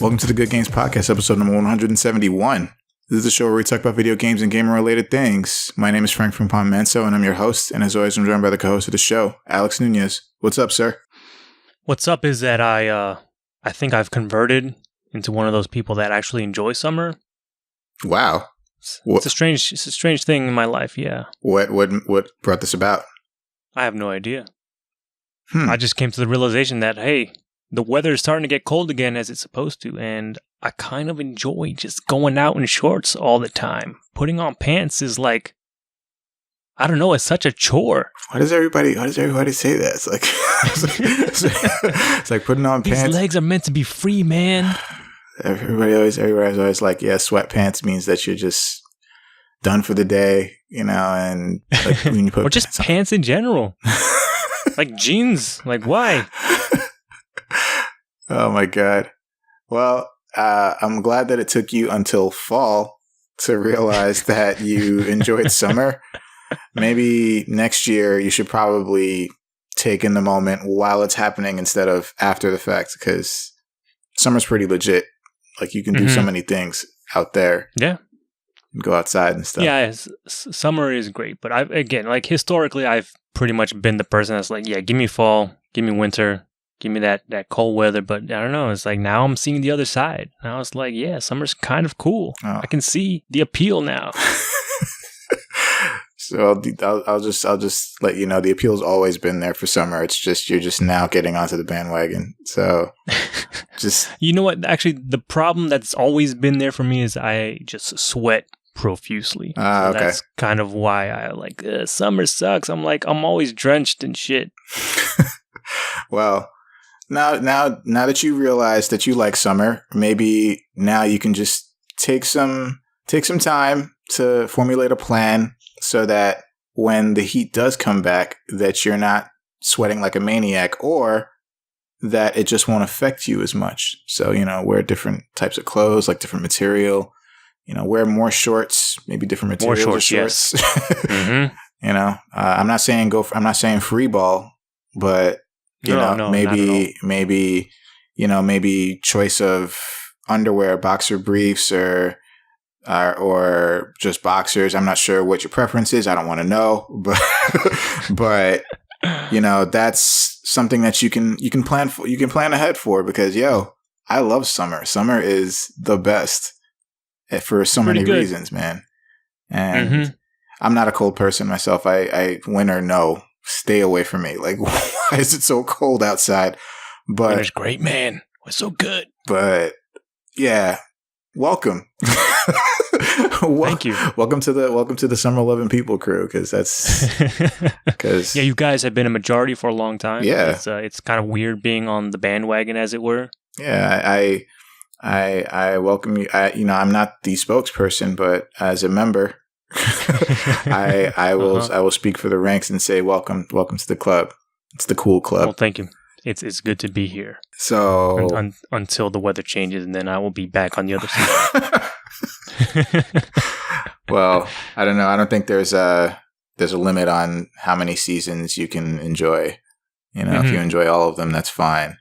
Welcome to the Good Games Podcast, episode number 171. This is the show where we talk about video games and gamer-related things. My name is Frank from Palm Manso, and I'm your host. And as always, I'm joined by the co-host of the show, Alex Nunez. What's up, sir? What's up is that I think I've converted into one of those people that actually enjoy summer. Wow. It's a strange thing in my life, yeah. What brought this about? I have no idea. I just came to the realization that, hey, the weather is starting to get cold again as it's supposed to, and I kind of enjoy just going out in shorts all the time. Putting on pants is like, I don't know, it's such a chore. Why does everybody say that? It's like it's like putting on pants. These legs are meant to be free, man. Everybody's always like, yeah, sweatpants means that you're just done for the day, you know, and like when you put or just pants in general. Like jeans. Like why? Oh my God. Well, I'm glad that it took you until fall to realize that you enjoyed summer. Maybe next year you should probably take in the moment while it's happening instead of after the fact, because summer's pretty legit. Like you can do so many things out there. Yeah. Go outside and stuff. Yeah, summer is great. But historically, I've pretty much been the person that's like, yeah, give me fall, give me winter. Give me that cold weather, but I don't know. It's like now I'm seeing the other side. Now it's like, yeah, summer's kind of cool. Oh. I can see the appeal now. So I'll just let you know the appeal's always been there for summer. It's just you're just now getting onto the bandwagon. So just you know what? Actually, the problem that's always been there for me is I just sweat profusely. So okay. That's kind of why I like summer sucks. I'm like I'm always drenched in shit. Well. Now that you realize that you like summer, maybe now you can just take some time to formulate a plan so that when the heat does come back, that you're not sweating like a maniac, or that it just won't affect you as much. So, you know, wear different types of clothes, like different material. You know, wear more shorts, maybe different materials. More shorts. Yes. Mm-hmm. You know, I'm not saying free ball, but maybe choice of underwear, boxer briefs, or just boxers. I'm not sure what your preference is. I don't want to know, but you know, that's something that you can plan for. You can plan ahead for, because I love summer. Summer is the best for so many reasons, man. And I'm not a cold person myself. I winter, no. Stay away from me. Like, why is it so cold outside? But winter's great, man. We're so good. But yeah, welcome. Thank you. Welcome to the Summer Loving People crew, because yeah, you guys have been a majority for a long time. Yeah, it's kind of weird being on the bandwagon, as it were. Yeah, I welcome you. I'm not the spokesperson, but as a member. I will speak for the ranks and say welcome to the club. It's the cool club. Well, thank you. It's good to be here. So until the weather changes, and then I will be back on the other side. Well, I don't know. I don't think there's a limit on how many seasons you can enjoy. You know, if you enjoy all of them, that's fine.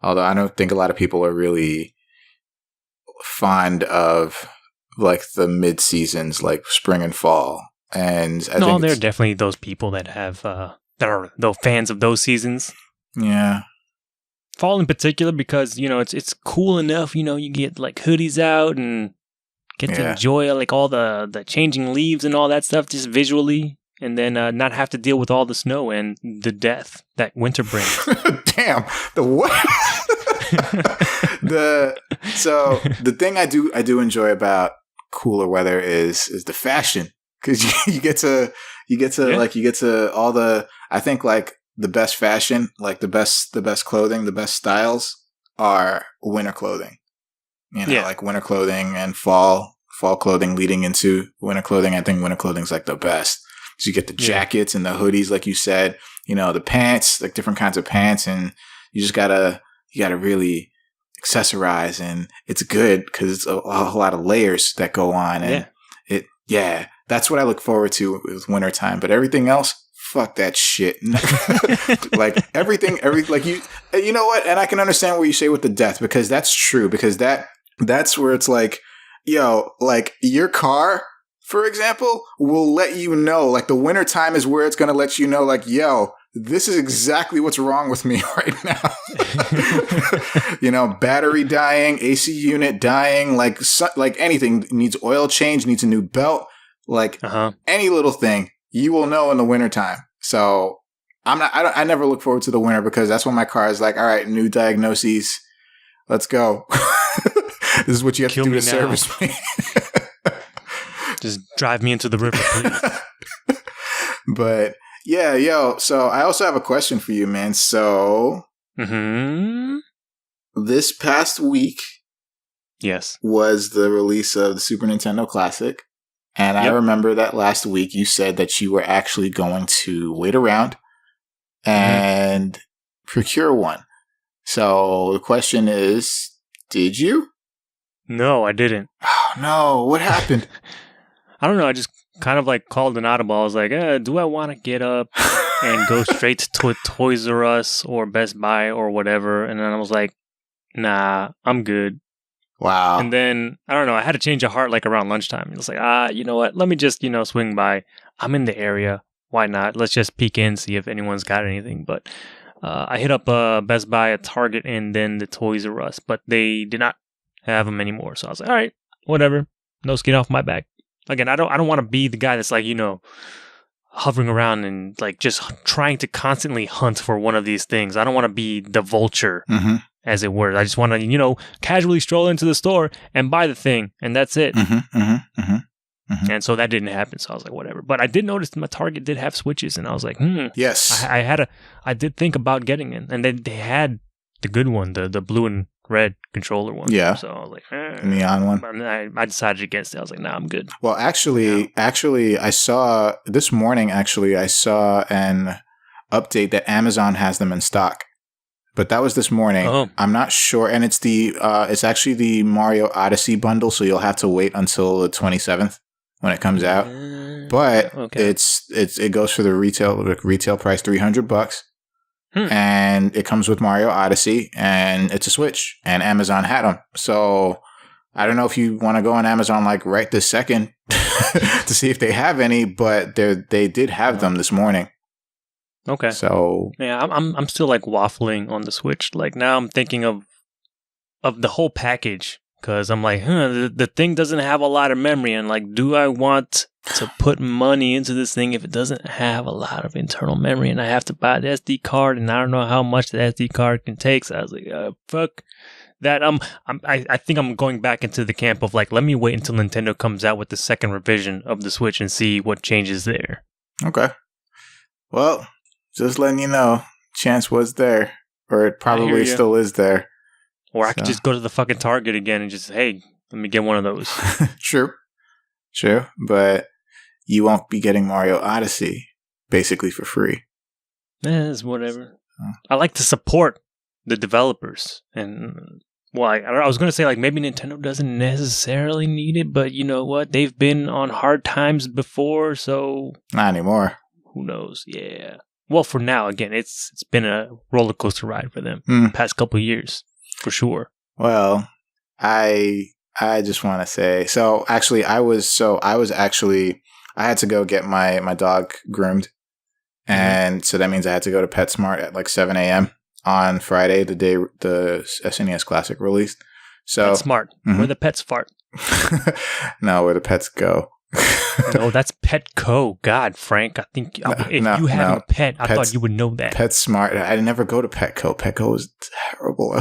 Although I don't think a lot of people are really fond of like the mid seasons, like spring and fall. And I think there are definitely those people that have that are the fans of those seasons. Yeah, fall in particular, because you know it's cool enough. You know, you get like hoodies out and get to enjoy like all the changing leaves and all that stuff just visually, and then not have to deal with all the snow and the death that winter brings. Damn, the what? So the thing I do enjoy about cooler weather is the fashion, because you get to all the, I think like the best fashion, like the best clothing, the best styles are winter clothing. You know, like winter clothing and fall clothing leading into winter clothing. I think winter clothing's like the best. So you get the jackets and the hoodies, like you said, you know, the pants, like different kinds of pants, and you gotta really accessorize, and it's good because it's a lot of layers that go on, and that's what I look forward to with wintertime. But everything else, fuck that shit. Like everything, like you know what? And I can understand what you say with the death, because that's true, because that's where it's like, yo, like your car, for example, will let you know, like the winter time is where it's going to let you know, like, yo, this is exactly what's wrong with me right now. You know, battery dying, AC unit dying, like anything needs oil change, needs a new belt, like any little thing, you will know in the wintertime. So I never look forward to the winter, because that's when my car is like, all right, new diagnoses, let's go. This is what you have to do to service me. Just drive me into the river, please. But yeah, yo, so I also have a question for you, man. So this past week was the release of the Super Nintendo Classic. And I remember that last week you said that you were actually going to wait around and procure one. So the question is, did you? No, I didn't. Oh, no. What happened? I don't know. I just kind of like called an audible. I was like, do I want to get up and go straight to a Toys R Us or Best Buy or whatever? And then I was like, nah, I'm good. Wow. And then, I don't know, I had a change of heart like around lunchtime. It was like, you know what? Let me just, swing by. I'm in the area. Why not? Let's just peek in, see if anyone's got anything. But I hit up Best Buy, a Target, and then the Toys R Us. But they did not have them anymore. So I was like, all right, whatever. No skin off my back. Again, I don't want to be the guy that's like, hovering around and like just trying to constantly hunt for one of these things. I don't want to be the vulture, as it were. I just want to, casually stroll into the store and buy the thing, and that's it. And so that didn't happen. So I was like, whatever. But I did notice that my Target did have Switches, and I was like, Yes. I did think about getting it, and they had the good one, the blue and red controller one. Yeah. So I was like, neon one. And I decided against it. I was like, nah, I'm good. Well, actually, I saw this morning. Actually, I saw an update that Amazon has them in stock, but that was this morning. Oh. I'm not sure, and it's actually the Mario Odyssey bundle, so you'll have to wait until the 27th when it comes out. But it goes for the retail price, $300. And it comes with Mario Odyssey, and it's a Switch, and Amazon had them. So I don't know if you want to go on Amazon like right this second to see if they have any, but they did have them this morning. Okay. So yeah, I'm still like waffling on the Switch. Like now I'm thinking of the whole package, because I'm like, the thing doesn't have a lot of memory, and like, do I want to put money into this thing if it doesn't have a lot of internal memory, and I have to buy the SD card, and I don't know how much the SD card can take? So I was like, fuck that. I think I'm going back into the camp of like, let me wait until Nintendo comes out with the second revision of the Switch and see what changes there. Okay. Well, just letting you know, chance was there, or it probably still is there. Or I could just go to the fucking Target again and just, hey, let me get one of those. True. But you won't be getting Mario Odyssey basically for free. It's whatever. I like to support the developers. And, well, I was going to say, like, maybe Nintendo doesn't necessarily need it, but you know what? They've been on hard times before, so... Not anymore. Who knows? Yeah. Well, for now, again, it's been a roller coaster ride for them the past couple of years, for sure. Well, I just want to say, so actually I had to go get my dog groomed. And so that means I had to go to PetSmart at like 7 a.m. on Friday, the day the SNES Classic released. So PetSmart, where the pets fart. No, where the pets go. No, that's Petco. God, Frank, I think if you have a pet, I thought you would know that. PetSmart. I never go to Petco. Petco is terrible.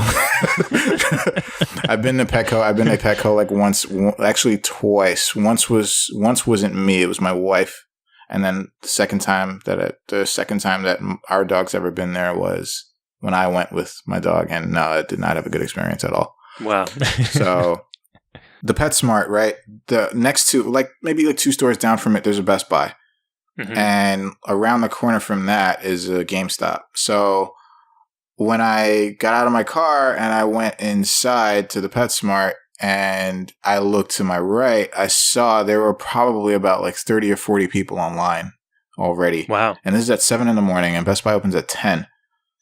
I've been to Petco like once, actually twice. Once wasn't me; it was my wife. And then the second time that our dog's ever been there was when I went with my dog, and no, it did not have a good experience at all. Wow. So. The PetSmart, right? The next to, like, maybe like 2 stores down from it, there's a Best Buy. And around the corner from that is a GameStop. So when I got out of my car and I went inside to the PetSmart and I looked to my right, I saw there were probably about like 30 or 40 people online already. Wow. And this is at 7 in the morning, and Best Buy opens at 10.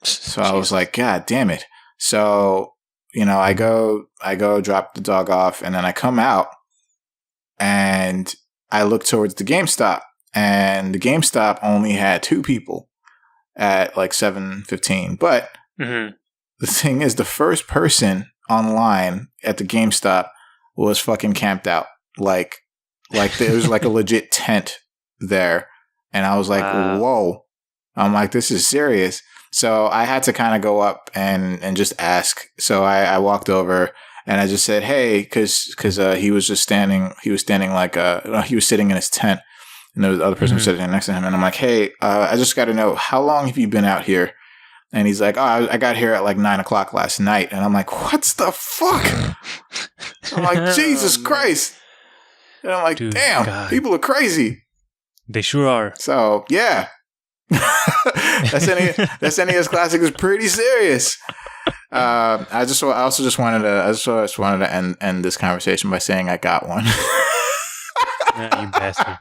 So I was like, God damn it. So, I go drop the dog off, and then I come out, and I look towards the GameStop, and the GameStop only had 2 people at like 7:15. But the thing is, the first person online at the GameStop was fucking camped out. Like there was like a legit tent there. And I was like, whoa. I'm like, this is serious. So I had to kind of go up and just ask. So I walked over and I just said, hey, because he was sitting in his tent, and there was the other person sitting next to him. And I'm like, hey, I just got to know, how long have you been out here? And he's like, oh, I got here at like 9:00 last night. And I'm like, what the fuck? I'm like, Jesus Christ. And I'm like, dude, damn, God. People are crazy. They sure are. So, yeah. that SNES Classic is pretty serious. I just wanted to end this conversation by saying I got one. Yeah, you bastard.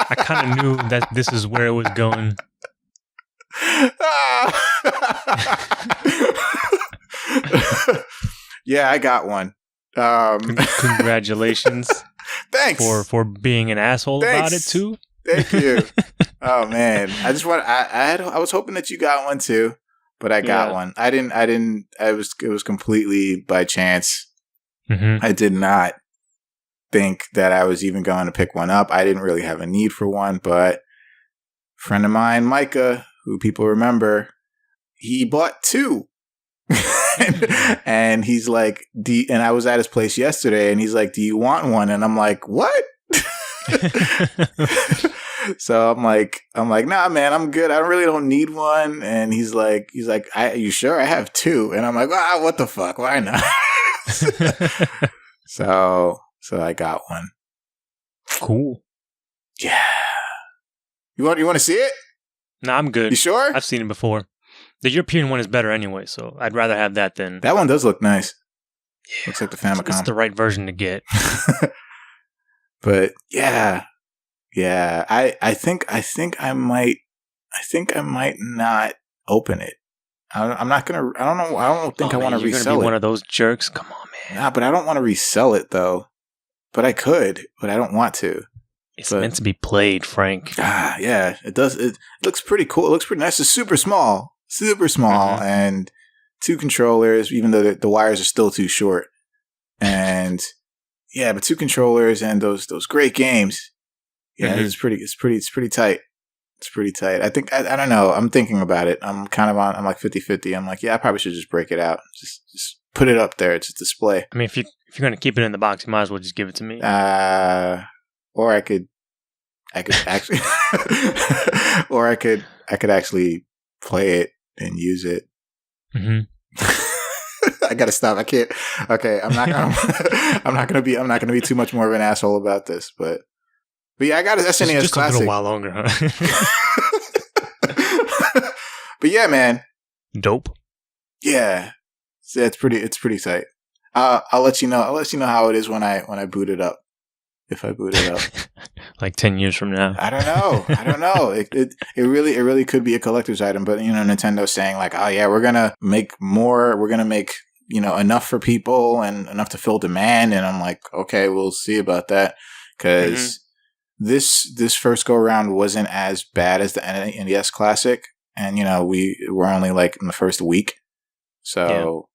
I kind of knew that this is where it was going. Yeah, I got one. Congratulations. Thanks for being an asshole about it too. Thank you. Oh man, I was hoping that you got one too, but I got one. I didn't. It was completely by chance. I did not think that I was even going to pick one up. I didn't really have a need for one, but a friend of mine, Micah, who people remember, he bought 2. And he's like, and I was at his place yesterday, and he's like, do you want one? And I'm like, what? So I'm like, nah, man, I'm good. I really don't need one. And he's like, you sure? I have 2. And I'm like, what the fuck? Why not? So I got one. Cool. Yeah. You want to see it? No, I'm good. You sure? I've seen it before. The European one is better anyway, so I'd rather have that than... That one does look nice. Yeah, looks like the Famicom. It's the right version to get. But yeah. I think I might not open it. I'm not gonna. I don't think I want to resell it. You're gonna be one of those jerks. Come on, man. Nah, but I don't want to resell it though. But I could, but I don't want to. It's meant to be played, Frank. Yeah, it does. It looks pretty cool. It looks pretty nice. It's super small, and 2 controllers, even though the wires are still too short. And yeah, but 2 controllers and those great games. Yeah, it's pretty tight. It's pretty tight. I think I don't know. I'm thinking about it. I'm like 50-50. I'm like, yeah, I probably should just break it out. Just put it up there. It's a display. I mean, if you're gonna keep it in the box, you might as well just give it to me. Or I could actually, or I could actually play it and use it. I gotta stop. I can't. Okay, I'm not gonna be too much more of an asshole about this, but yeah, I got an SNES just Classic. A little while longer, huh? But yeah, man, dope. Yeah, it's pretty tight. I'll let you know. I'll let you know how it is when I boot it up. If I boot it up, like 10 years from now, I don't know. It really could be a collector's item, but Nintendo's saying like, oh yeah, we're gonna make more. We're gonna make enough for people and enough to fill demand. And I'm like, okay, we'll see about that, because this first go around wasn't as bad as the NES Classic, and we were only like in the first week, so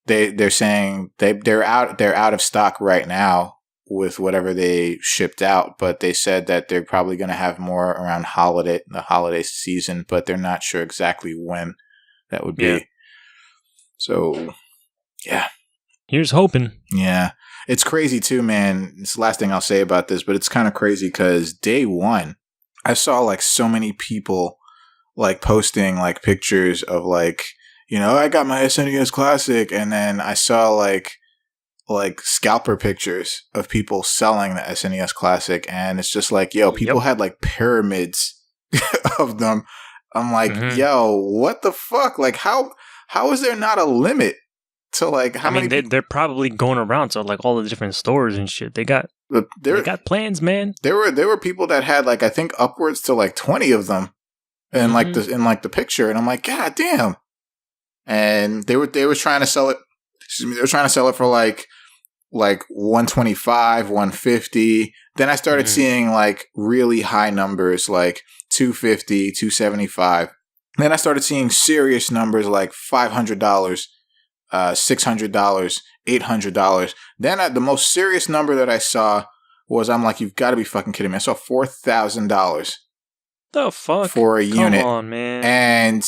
they're saying they're out of stock right now with whatever they shipped out, but they said that they're probably going to have more around the holiday season, but they're not sure exactly when that would be. So, yeah. Here's hoping. Yeah. It's crazy too, man. It's the last thing I'll say about this, but it's kind of crazy because day one, I saw like so many people like posting like pictures of like, I got my SNES Classic, and then I saw like scalper pictures of people selling the SNES Classic, and it's just like, yo, people had like pyramids of them. I'm like, yo, what the fuck? Like, how is there not a limit to like how many? They're probably going around to like all the different stores and shit. They got They got plans, man. There were people that had like I think upwards to like 20 of them, in like the picture, and I'm like, God damn! And they were trying to sell it. Excuse me, they were trying to sell it for like 125, 150. Then I started seeing like really high numbers, like 250, 275. Then I started seeing serious numbers like $500, $600, $800. Then the most serious number that I saw was, I'm like, you've got to be fucking kidding me. I saw $4,000. The fuck? For a unit. Come on, man. And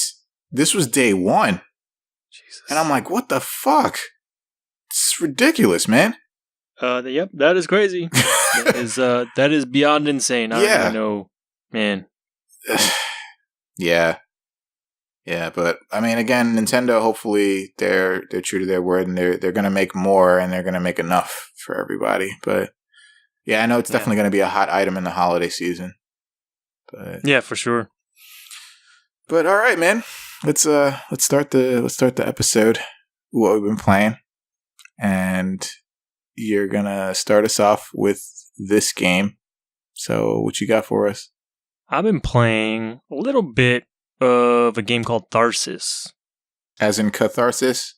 this was day one. Jesus. And I'm like, what the fuck? It's ridiculous, man. Yep, that is crazy. that is beyond insane. I don't even know, man. Yeah, but I mean, again, Nintendo. Hopefully, they're true to their word, and they're gonna make more, and they're gonna make enough for everybody. But yeah, I know it's definitely gonna be a hot item in the holiday season. But yeah, for sure. But all right, man. Let's start the episode. What we've been playing. And you're going to start us off with this game. So what you got for us? I've been playing a little bit of a game called Tharsis. As in Catharsis?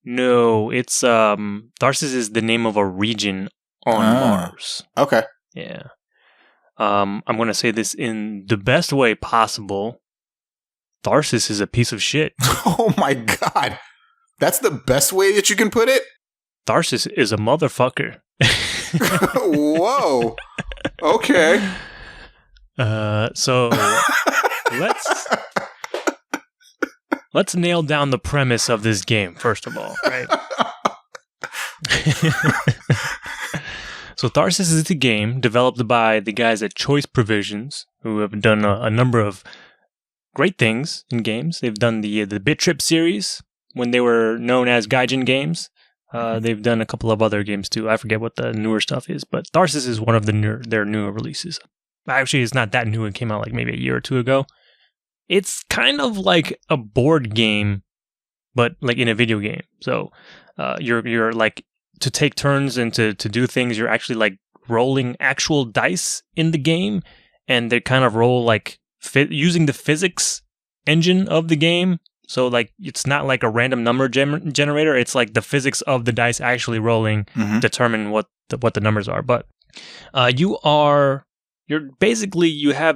No, it's Tharsis is the name of a region on Mars. Okay. Yeah. I'm going to say this in the best way possible. Tharsis is a piece of shit. Oh my god. That's the best way that you can put it? Tharsis is a motherfucker. Whoa. Okay. So let's nail down the premise of this game first of all, right? So Tharsis is the game developed by the guys at Choice Provisions, who have done a number of great things in games. They've done the Bit Trip series when they were known as Gaijin Games. They've done a couple of other games too. I forget what the newer stuff is, but Tharsis is one of their newer releases. Actually, it's not that new. It came out like maybe a year or two ago. It's kind of like a board game, but like in a video game. So you're like, to take turns and to do things, you're actually like rolling actual dice in the game, and they kind of roll like using the physics engine of the game. So like it's not like a random number generator. It's like the physics of the dice actually rolling determine what the numbers are. But you have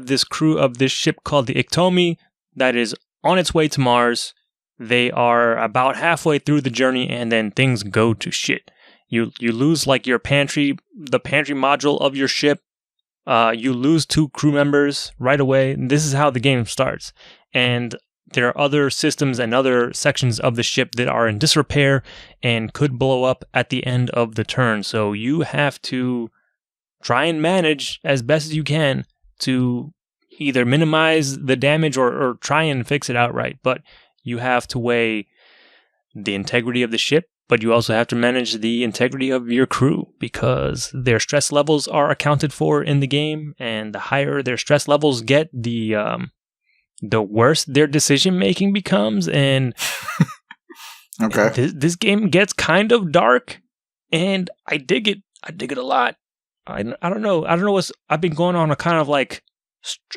this crew of this ship called the Iktomi that is on its way to Mars. They are about halfway through the journey, and then things go to shit. You lose like the pantry module of your ship. You lose 2 crew members right away. This is how the game starts. And there are other systems and other sections of the ship that are in disrepair and could blow up at the end of the turn. So you have to try and manage as best as you can to either minimize the damage or try and fix it outright. But you have to weigh the integrity of the ship, but you also have to manage the integrity of your crew, because their stress levels are accounted for in the game, and the higher their stress levels get, the worse their decision making becomes. And okay, this game gets kind of dark, and I dig it. I dig it a lot. I don't know. I've been going on a kind of like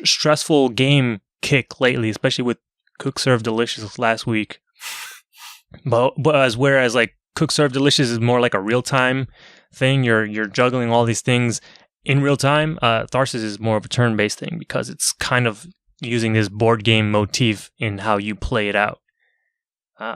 stressful game kick lately, especially with Cook Serve Delicious last week. But whereas like Cook Serve Delicious is more like a real time thing, you're juggling all these things in real time. Tharsis is more of a turn based thing, because it's kind of using this board game motif in how you play it out.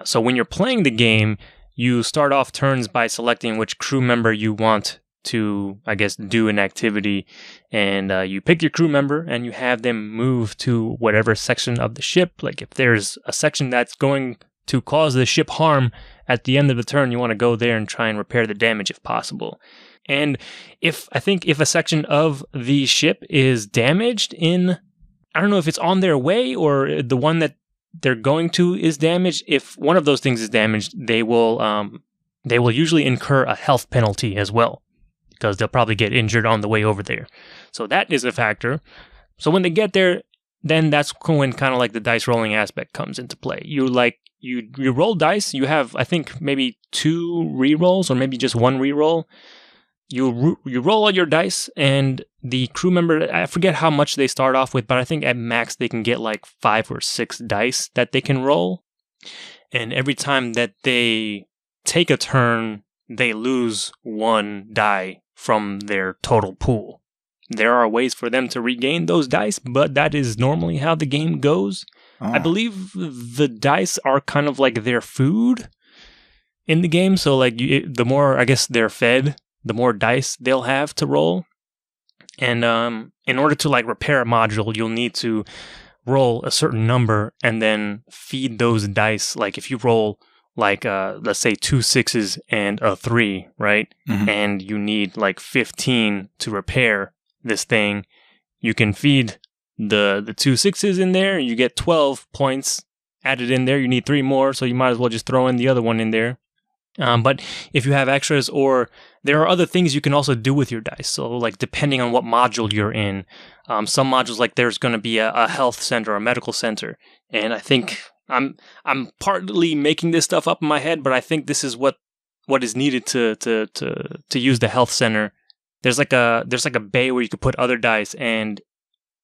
So when you're playing the game, you start off turns by selecting which crew member you want to, I guess, do an activity, and you pick your crew member and you have them move to whatever section of the ship. Like if there's a section that's going to cause the ship harm at the end of the turn, you want to go there and try and repair the damage if possible. And if a section of the ship is damaged I don't know if it's on their way or the one that they're going to is damaged. If one of those things is damaged, they will usually incur a health penalty as well, because they'll probably get injured on the way over there. So that is a factor. So when they get there, then that's when kind of like the dice rolling aspect comes into play. You roll dice. You have, I think, maybe 2 rerolls or maybe just 1 reroll. you roll all your dice, and the crew member, I forget how much they start off with, but I think at max they can get like 5 or 6 dice that they can roll. And every time that they take a turn, they lose 1 die from their total pool. There are ways for them to regain those dice, but that is normally how the game goes. I believe the dice are kind of like their food in the game. So like the more, I guess, they're fed, the more dice they'll have to roll. And in order to like repair a module, you'll need to roll a certain number and then feed those dice. Like if you roll like let's say 2 6s and a 3, right? Mm-hmm. And you need like 15 to repair this thing, you can feed the 2 6s in there, you get 12 points added in there. You need 3 more, so you might as well just throw in the other one in there. But if you have extras, or there are other things you can also do with your dice. So like depending on what module you're in, some modules, like there's going to be a health center or a medical center. And I think I'm partly making this stuff up in my head, but I think this is what is needed to use the health center. There's like a bay where you could put other dice, and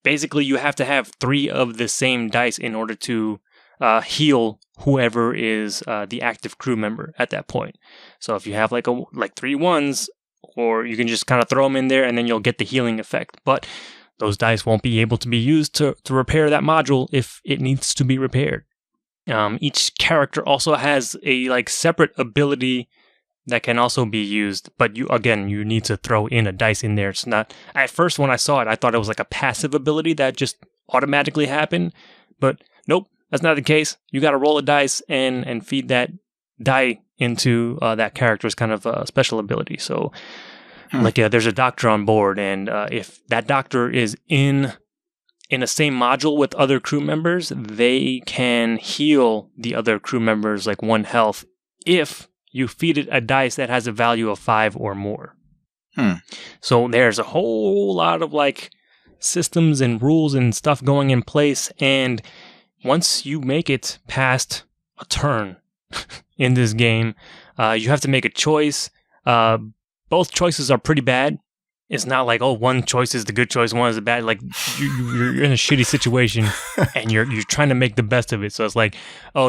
basically you have to have 3 of the same dice in order to heal whoever is the active crew member at that point. So if you have like 3 1s, or you can just kind of throw them in there and then you'll get the healing effect. But those dice won't be able to be used to repair that module if it needs to be repaired. Each character also has a like separate ability that can also be used, but you need to throw in a dice in there. It's not, at first when I saw it, I thought it was like a passive ability that just automatically happened, but nope. That's not the case. You got to roll a dice and feed that die into that character's kind of special ability. So, there's a doctor on board, and if that doctor is in the same module with other crew members, they can heal the other crew members like 1 health if you feed it a dice that has a value of 5 or more. So there's a whole lot of like systems and rules and stuff going in place, and once you make it past a turn in this game, you have to make a choice. Both choices are pretty bad. It's not like, one choice is the good choice, one is the bad. Like you're in a shitty situation and you're trying to make the best of it. So it's like,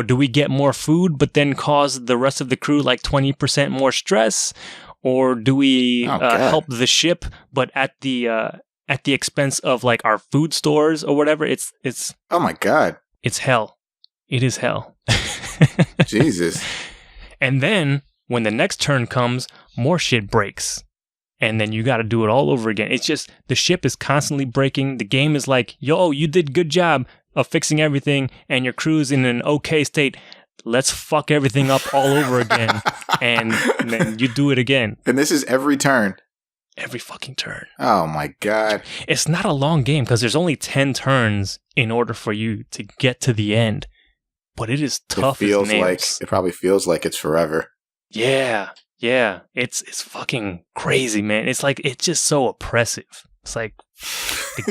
do we get more food but then cause the rest of the crew like 20% more stress, or do we help the ship but at the expense of like our food stores or whatever? It's oh my god. It's hell. It is hell. Jesus. And then, when the next turn comes, more shit breaks. And then you got to do it all over again. It's just, the ship is constantly breaking. The game is like, yo, you did good job of fixing everything, and your crew's in an okay state. Let's fuck everything up all over again. and then you do it again. And this is every turn. Every fucking turn. Oh my god. It's not a long game because there's only 10 turns in order for you to get to the end. But it is tough as nails. It probably feels like it's forever. Yeah. It's fucking crazy, man. It's like, it's just so oppressive. It's like,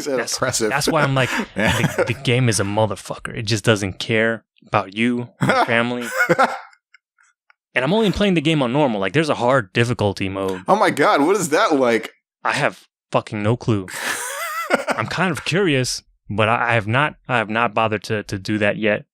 oppressive. That's why I'm like, the game is a motherfucker. It just doesn't care about you, your family. And I'm only playing the game on normal. Like, there's a hard difficulty mode. Oh my god, what is that like? I have fucking no clue. I'm kind of curious, but I have not bothered to do that yet.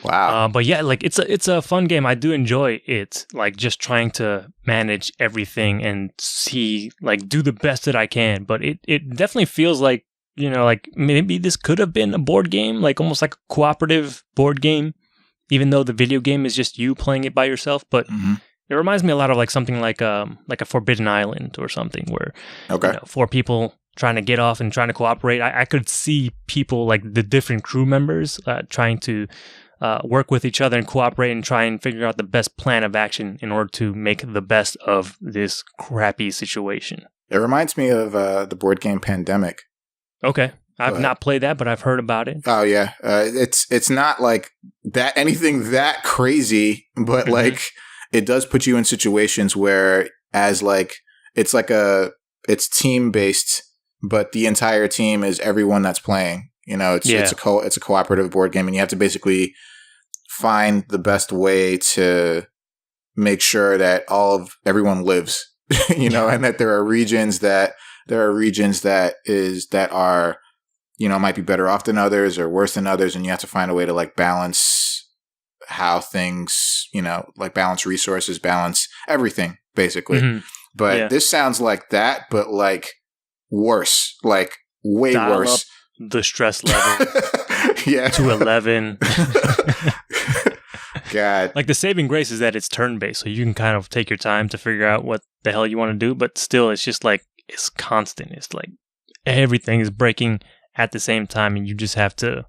Wow. But yeah, like it's a fun game. I do enjoy it. Like just trying to manage everything and see, like, do the best that I can. But it definitely feels like, like maybe this could have been a board game, like almost like a cooperative board game. Even though the video game is just you playing it by yourself, but it reminds me a lot of like something like a Forbidden Island or something where 4 people trying to get off and trying to cooperate. I could see people, like the different crew members, trying to work with each other and cooperate and try and figure out the best plan of action in order to make the best of this crappy situation. It reminds me of the board game Pandemic. Okay. I've not played that, but I've heard about it. Oh yeah, it's not like that anything that crazy, but like it does put you in situations where it's team based, but the entire team is everyone that's playing. It's a cooperative board game, and you have to basically find the best way to make sure that everyone lives. you know, and that there are regions that are, you know, might be better off than others or worse than others, and you have to find a way to like balance how things, you know, like balance resources, balance everything basically. Mm-hmm. But this sounds like that, but like worse, like way Dial worse. Up the stress level to 11. God. Like the saving grace is that it's turn-based, so you can kind of take your time to figure out what the hell you want to do, but still it's just like, it's constant. It's like everything is breaking at the same time, and you just have to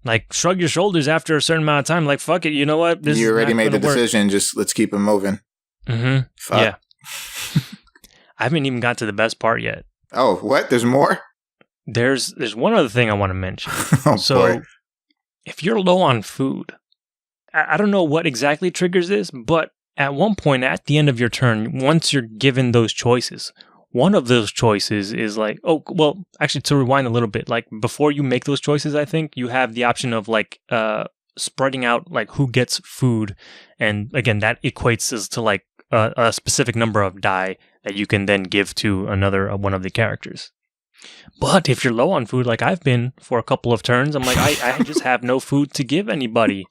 like shrug your shoulders after a certain amount of time, like, fuck it, you know what? You already made the decision, just let's keep it moving. Mm-hmm. Fuck. Yeah. I haven't even got to the best part yet. Oh, what? There's more? There's one other thing I want to mention. Boy. If you're low on food, I don't know what exactly triggers this, but at one point at the end of your turn, once you're given those choices, one of those choices is like, oh, well, actually, to rewind a little bit, like before you make those choices, I think you have the option of like spreading out like who gets food. And again, that equates as to like a specific number of die that you can then give to another one of the characters. But if you're low on food, like I've been for a couple of turns, I'm like, I just have no food to give anybody.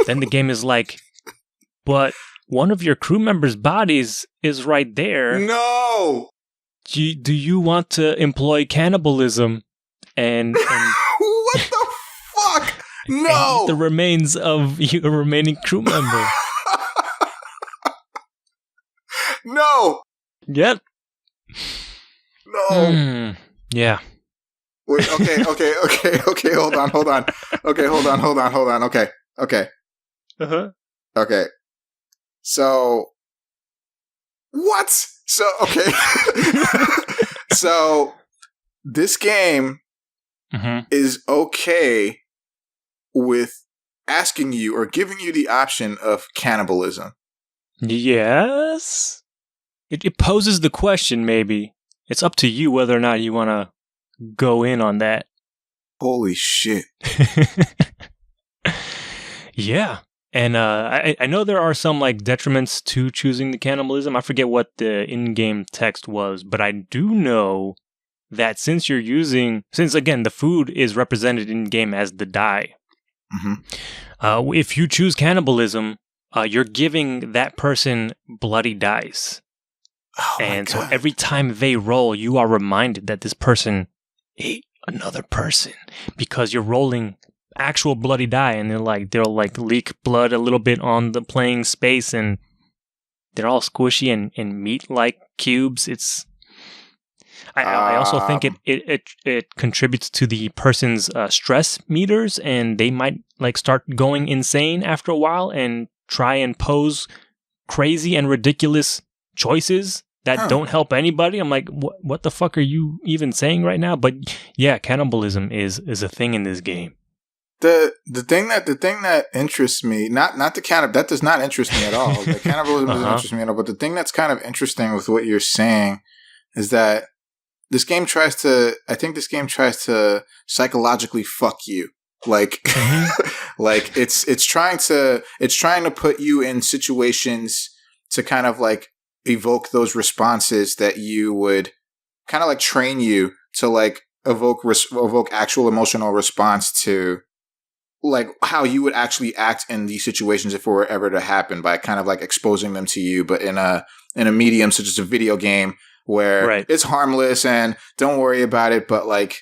Then the game is like, but one of your crew members' bodies is right there. No! Do you want to employ cannibalism and what the fuck? No! And eat the remains of your remaining crew member? No! Yep. No. Yeah. Wait, okay. Hold on. Okay, hold on. Okay. Uh-huh. Okay. So, what? So, okay. So, this game is okay with asking you or giving you the option of cannibalism. Yes. It poses the question, maybe. It's up to you whether or not you want to go in on that. Holy shit. Yeah. And I know there are some like detriments to choosing the cannibalism. I forget what the in-game text was, but I do know that since again, the food is represented in-game as the die. Mm-hmm. If you choose cannibalism, you're giving that person bloody dice. Oh, and so every time they roll, you are reminded that this person ate another person because you're rolling actual bloody die, and they'll leak blood a little bit on the playing space, and they're all squishy and meat-like cubes. I also think it contributes to the person's stress meters, and they might like start going insane after a while and try and pose crazy and ridiculous choices that don't help anybody. I'm like, what the fuck are you even saying right now? But yeah, cannibalism is a thing in this game. The thing that interests me, not the that does not interest me at all. The cannibalism doesn't interest me at all. But the thing that's kind of interesting with what you're saying is that this game tries to psychologically fuck you. Like, like it's trying to put you in situations to kind of like evoke those responses that you would kind of like train you to like evoke actual emotional response to like how you would actually act in these situations if it were ever to happen, by kind of like exposing them to you, but in a medium such as a video game where it's harmless and don't worry about it. But like,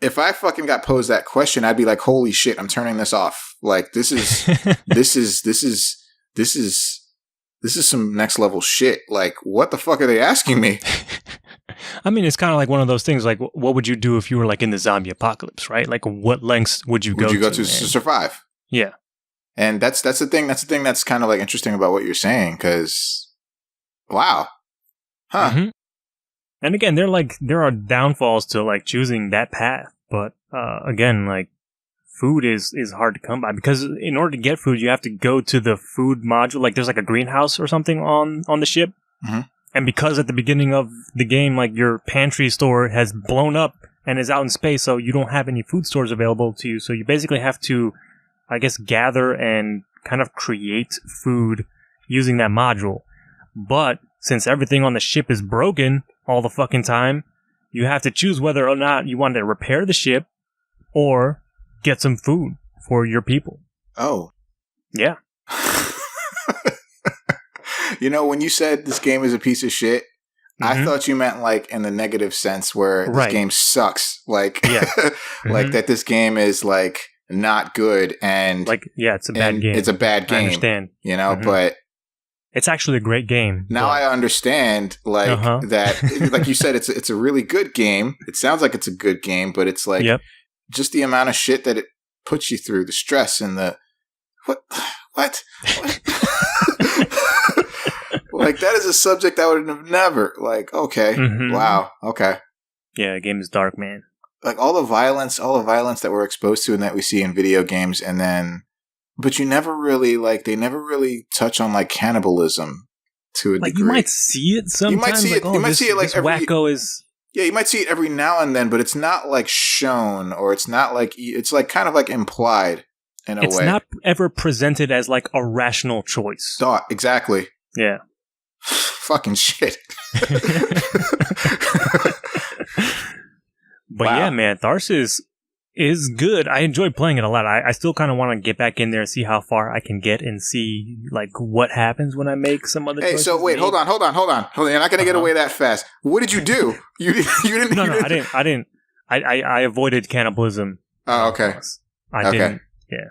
if I fucking got posed that question, I'd be like, holy shit, I'm turning this off. Like, this is some next level shit. Like, what the fuck are they asking me? I mean, it's kind of like one of those things, like, what would you do if you were, like, in the zombie apocalypse, right? Like, what lengths would you go to survive? Yeah. And that's the thing that's kind of, like, interesting about what you're saying, because, wow. Huh. Mm-hmm. And again, there are downfalls to, like, choosing that path. But, again, like, food is hard to come by, because in order to get food, you have to go to the food module. Like, there's, like, a greenhouse or something on the ship. Mm-hmm. And because at the beginning of the game, like, your pantry store has blown up and is out in space, so you don't have any food stores available to you. So you basically have to, I guess, gather and kind of create food using that module. But since everything on the ship is broken all the fucking time, you have to choose whether or not you want to repair the ship or get some food for your people. Oh. Yeah. When you said this game is a piece of shit, I thought you meant like in the negative sense where this game sucks. Like, like that this game is like not good and like, it's a bad game. It's a bad game. I understand. But it's actually a great game. Now I understand that, like you said, it's a really good game. It sounds like it's a good game, but it's like just the amount of shit that it puts you through, the stress and the what? Like, that is a subject I would have never, like, okay, wow, okay. Yeah, the game is dark, man. Like, all the violence that we're exposed to and that we see in video games, and then, but you never really, like, they never really touch on, like, cannibalism to a degree. You might see it sometimes. You might see it, you might see it, like, every wacko is... Yeah, you might see it every now and then, but it's not, like, shown, or it's not, like, it's, like, kind of, like, implied in a way. It's not ever presented as, like, a rational choice. Thought, exactly. Yeah. Fucking shit. But yeah, man, Tharsis is good. I enjoyed playing it a lot. I still kind of want to get back in there and see how far I can get and see like what happens when I make some other choices. So wait, hold on. You're not going to get away that fast. What did you do? You didn't. No, I didn't. I avoided cannibalism. Oh, okay. I didn't. Yeah.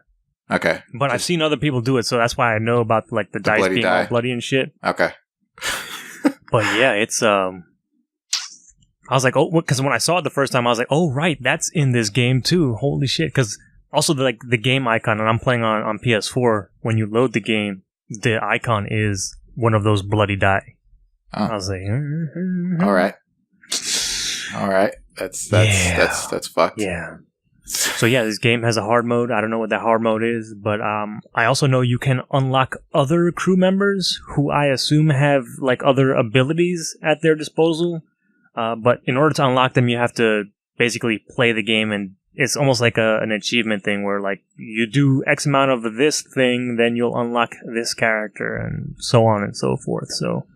Okay. But I've seen other people do it, so that's why I know about like the dice being all bloody and shit. Okay. But yeah, it's I was like, oh, because when I saw it the first time, I was like, oh right, that's in this game too. Holy shit! Because also the game icon, and I'm playing on PS4. When you load the game, the icon is one of those bloody die. Oh. I was like, all right, that's fucked. Yeah. So yeah, this game has a hard mode. I don't know what that hard mode is, but I also know you can unlock other crew members who I assume have like other abilities at their disposal. But in order to unlock them, you have to basically play the game, and it's almost like an achievement thing where like you do X amount of this thing, then you'll unlock this character, and so on and so forth. So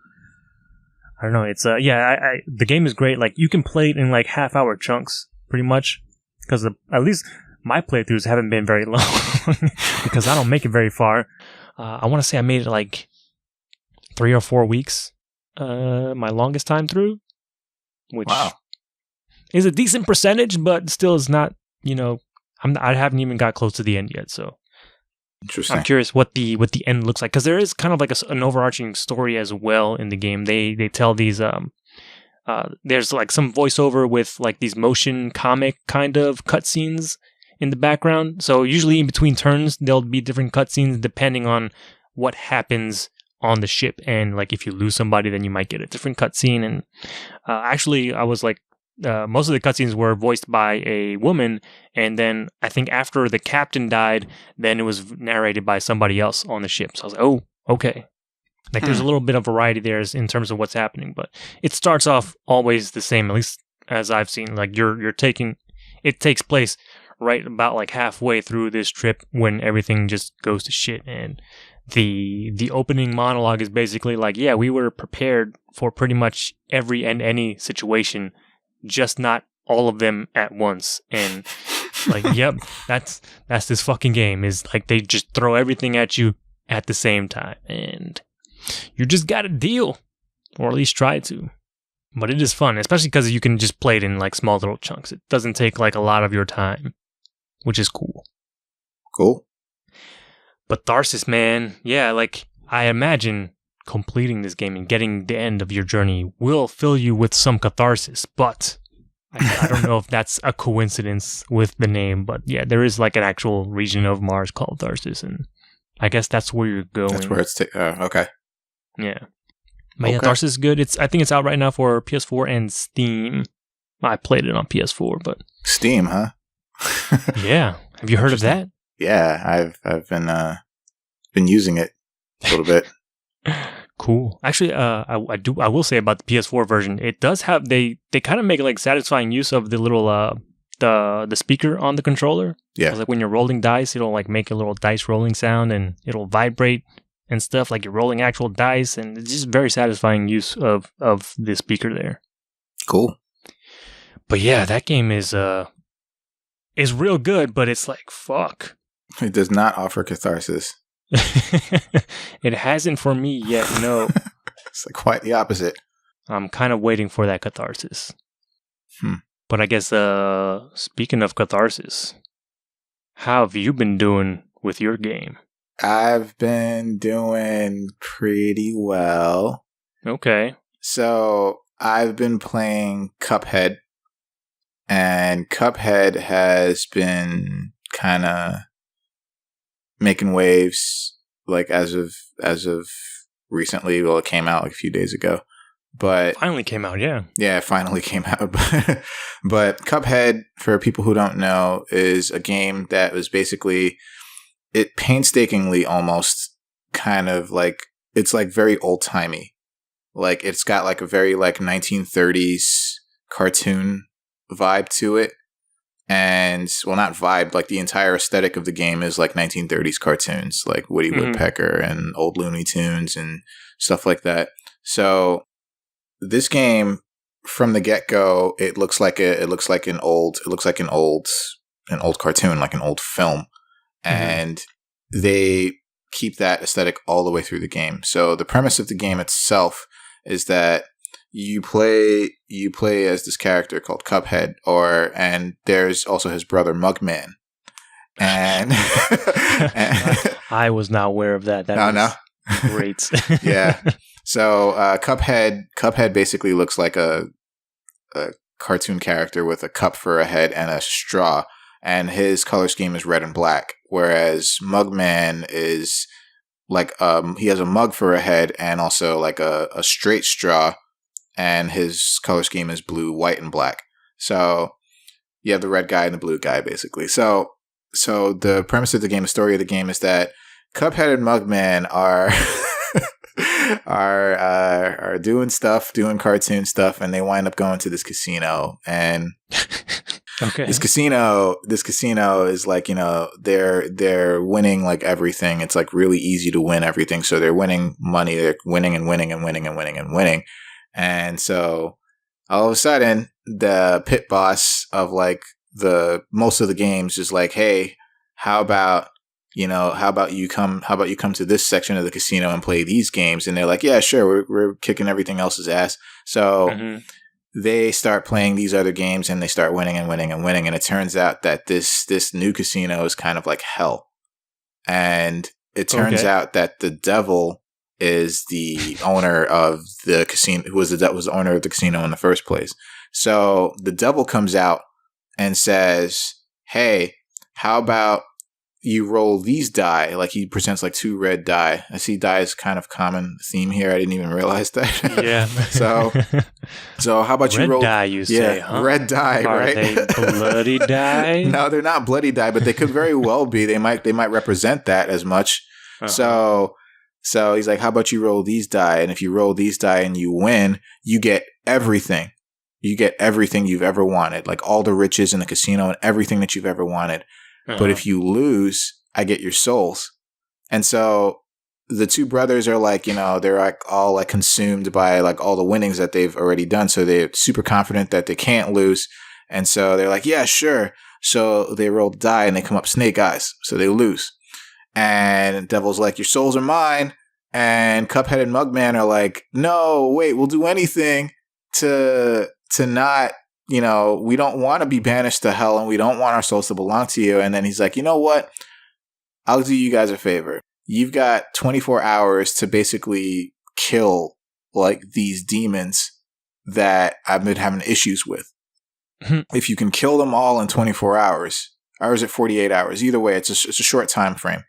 I don't know. It's the game is great. Like you can play it in like half-hour chunks, pretty much. Because at least my playthroughs haven't been very long because I don't make it very far. I want to say I made it like 3 or 4 weeks, my longest time through, which is a decent percentage, but still is not, I haven't even got close to the end yet. So interesting. I'm curious what the end looks like, because there is kind of like an overarching story as well in the game. They tell these there's like some voiceover with like these motion comic kind of cutscenes in the background. So usually in between turns, there'll be different cutscenes depending on what happens on the ship. And like if you lose somebody, then you might get a different cutscene. And actually, I was like, most of the cutscenes were voiced by a woman. And then I think after the captain died, then it was narrated by somebody else on the ship. So I was like, oh, okay. Like, there's a little bit of variety there in terms of what's happening, but it starts off always the same, at least as I've seen. Like, it takes place right about like halfway through this trip when everything just goes to shit. And the opening monologue is basically like, yeah, we were prepared for pretty much every and any situation, just not all of them at once. And like, yep, that's this fucking game, is like they just throw everything at you at the same time. And you just gotta deal, or at least try to. But it is fun, especially because you can just play it in like small little chunks. It doesn't take like a lot of your time, which is cool. Cool. But Tharsis, man, yeah, like I imagine completing this game and getting the end of your journey will fill you with some catharsis. But I don't know if that's a coincidence with the name. But yeah, there is like an actual region of Mars called Tharsis, and I guess that's where you're going. That's where it's okay. Yeah. But yeah, Tharsis is good. I think it's out right now for PS4 and Steam. I played it on PS4, but Steam, huh? Yeah. Have you heard of that? Yeah, I've been using it a little bit. Cool. Actually, I will say about the PS4 version, it does have they kind of make like satisfying use of the little the speaker on the controller. Yeah. Like when you're rolling dice, it'll like make a little dice rolling sound and it'll vibrate and stuff, like you're rolling actual dice, and it's just very satisfying use of the speaker there. Cool. But yeah, that game is real good, but it's like, fuck. It does not offer catharsis. It hasn't for me yet, no. It's like quite the opposite. I'm kind of waiting for that catharsis. But I guess, speaking of catharsis, how have you been doing with your game? I've been doing pretty well. Okay. So I've been playing Cuphead, and Cuphead has been kind of making waves, like as of recently. Well, it came out like a few days ago, but finally came out. Yeah, it finally came out. But Cuphead, for people who don't know, is a game that was basically, it painstakingly almost kind of like, it's like very old timey. Like it's got like a very like 1930s cartoon vibe to it. And, well, not vibe, like the entire aesthetic of the game is like 1930s cartoons, like Woody Woodpecker and old Looney Tunes and stuff like that. So this game, from the get-go, it looks like an old cartoon, like an old film. And they keep that aesthetic all the way through the game. So the premise of the game itself is that you play as this character called Cuphead, and there's also his brother Mugman. And I was not aware of that. No. Great. Yeah. So Cuphead basically looks like a cartoon character with a cup for a head and a straw, and his color scheme is red and black. Whereas Mugman is like he has a mug for a head and also like a straight straw. And his color scheme is blue, white, and black. So you have the red guy and the blue guy, basically. So the premise of the game, the story of the game, is that Cuphead and Mugman are doing cartoon stuff, and they wind up going to this casino. And okay, this casino is like, you know, they're winning like everything. It's like really easy to win everything. So they're winning money. They're winning and winning and winning and winning and winning. And so all of a sudden, the pit boss of like most of the games is like, hey, how about you come to this section of the casino and play these games? And they're like, yeah, sure, we're kicking everything else's ass. So they start playing these other games, and they start winning and winning and winning. And it turns out that this new casino is kind of like hell. And it turns out that the devil is the owner of the casino, was the owner of the casino in the first place. So the devil comes out and says, hey, how about you roll these die? Like, he presents like 2 red die. I see die is kind of common theme here. I didn't even realize that. Yeah. So how about red you roll die? You say, huh? Red die, Are right? They bloody die? No, they're not bloody die, but they could very well be. They might represent that as much. So he's like, how about you roll these die? And if you roll these die and you win, you get everything. You get everything you've ever wanted, like all the riches in the casino and everything that you've ever wanted. But if you lose, I get your souls. And so the 2 brothers are like, you know, they're like all like consumed by like all the winnings that they've already done. So they're super confident that they can't lose. And so they're like, yeah, sure. So they roll the die and they come up snake eyes. So they lose. And Devil's like, your souls are mine. And Cuphead and Mugman are like, no, wait, we'll do anything to not, you know, we don't want to be banished to hell, and we don't want our souls to belong to you. And then he's like, you know what? I'll do you guys a favor. You've got 24 hours to basically kill like these demons that I've been having issues with. If you can kill them all in 24 hours, or is it 48 hours? Either way, it's a short time frame.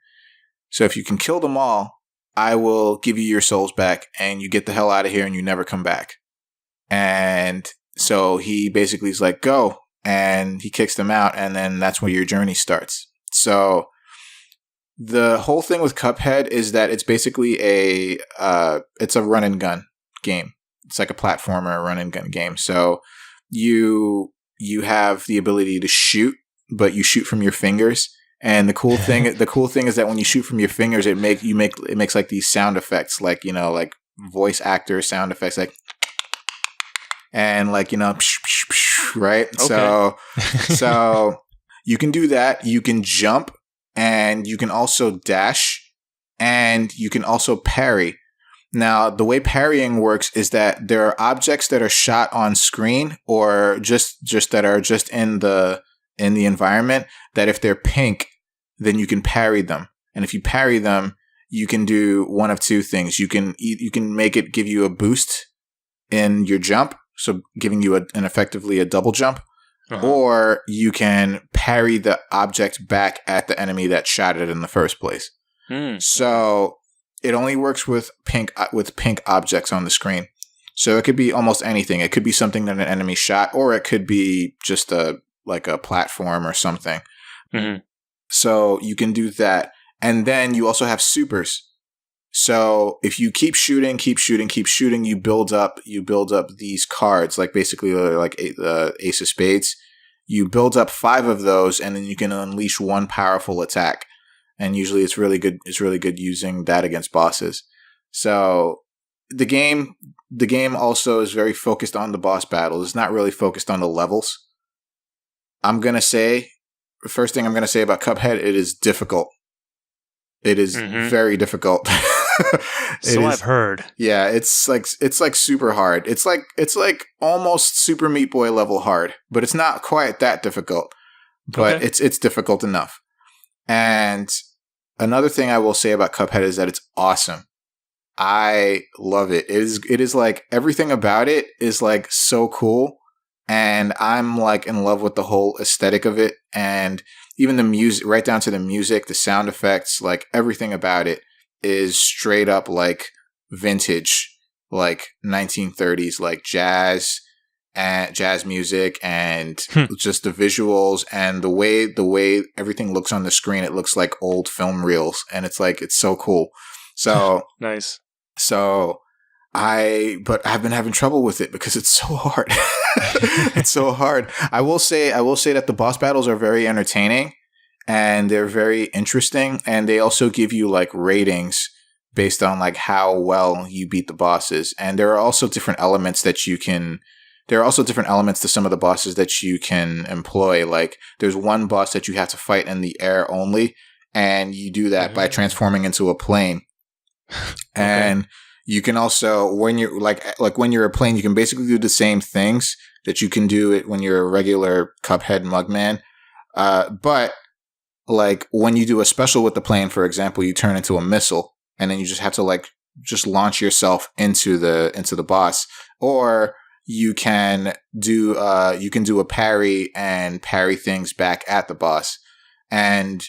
So if you can kill them all, I will give you your souls back, and you get the hell out of here and you never come back. And so he basically is like, go. And he kicks them out, and then that's where your journey starts. So the whole thing with Cuphead is that it's basically it's a run and gun game. It's like a platformer run and gun game. So you have the ability to shoot, but you shoot from your fingers, And the cool thing is that when you shoot from your fingers, it makes like these sound effects, like, you know, like voice actor sound effects, like, and like, you know, psh, psh, psh, right? Okay. So you can do that. You can jump, and you can also dash, and you can also parry. Now, the way parrying works is that there are objects that are shot on screen, or just that are just in the environment, that if they're pink, then you can parry them. And if you parry them, you can do one of two things. You can make it give you a boost in your jump, so giving you an effectively a double jump, or you can parry the object back at the enemy that shot it in the first place. So it only works with pink objects on the screen. So it could be almost anything. It could be something that an enemy shot, or it could be just a platform or something. So you can do that. And then you also have supers. So if you keep shooting, you build up these cards, like basically like Ace of Spades. You build up 5 of those, and then you can unleash one powerful attack. And usually it's really good. It's really good using that against bosses. So the game also is very focused on the boss battles. It's not really focused on the levels. The first thing I'm going to say about Cuphead, it is difficult. It is very difficult. I've heard. Yeah, it's like super hard. It's like almost Super Meat Boy level hard, but it's not quite that difficult. But it's difficult enough. And another thing I will say about Cuphead is that it's awesome. I love it. It is like everything about it is like so cool. And I'm like in love with the whole aesthetic of it, and even the music, right down to the music, the sound effects, like everything about it is straight up like vintage, like 1930s, like jazz music, and just the visuals and the way everything looks on the screen. It looks like old film reels, and it's so cool. So nice. So but I've been having trouble with it because it's so hard. It's so hard. I will say that the boss battles are very entertaining, and they're very interesting, and they also give you like ratings based on like how well you beat the bosses. And there are also different elements to some of the bosses that you can employ. Like there's one boss that you have to fight in the air only, and you do that by transforming into a plane. And you can also, when you're when you're a plane, you can basically do the same things that you can do it when you're a regular Cuphead Mugman. But like when you do a special with the plane, for example, you turn into a missile, and then you just have to like just launch yourself into the boss. Or you can do a parry and parry things back at the boss. And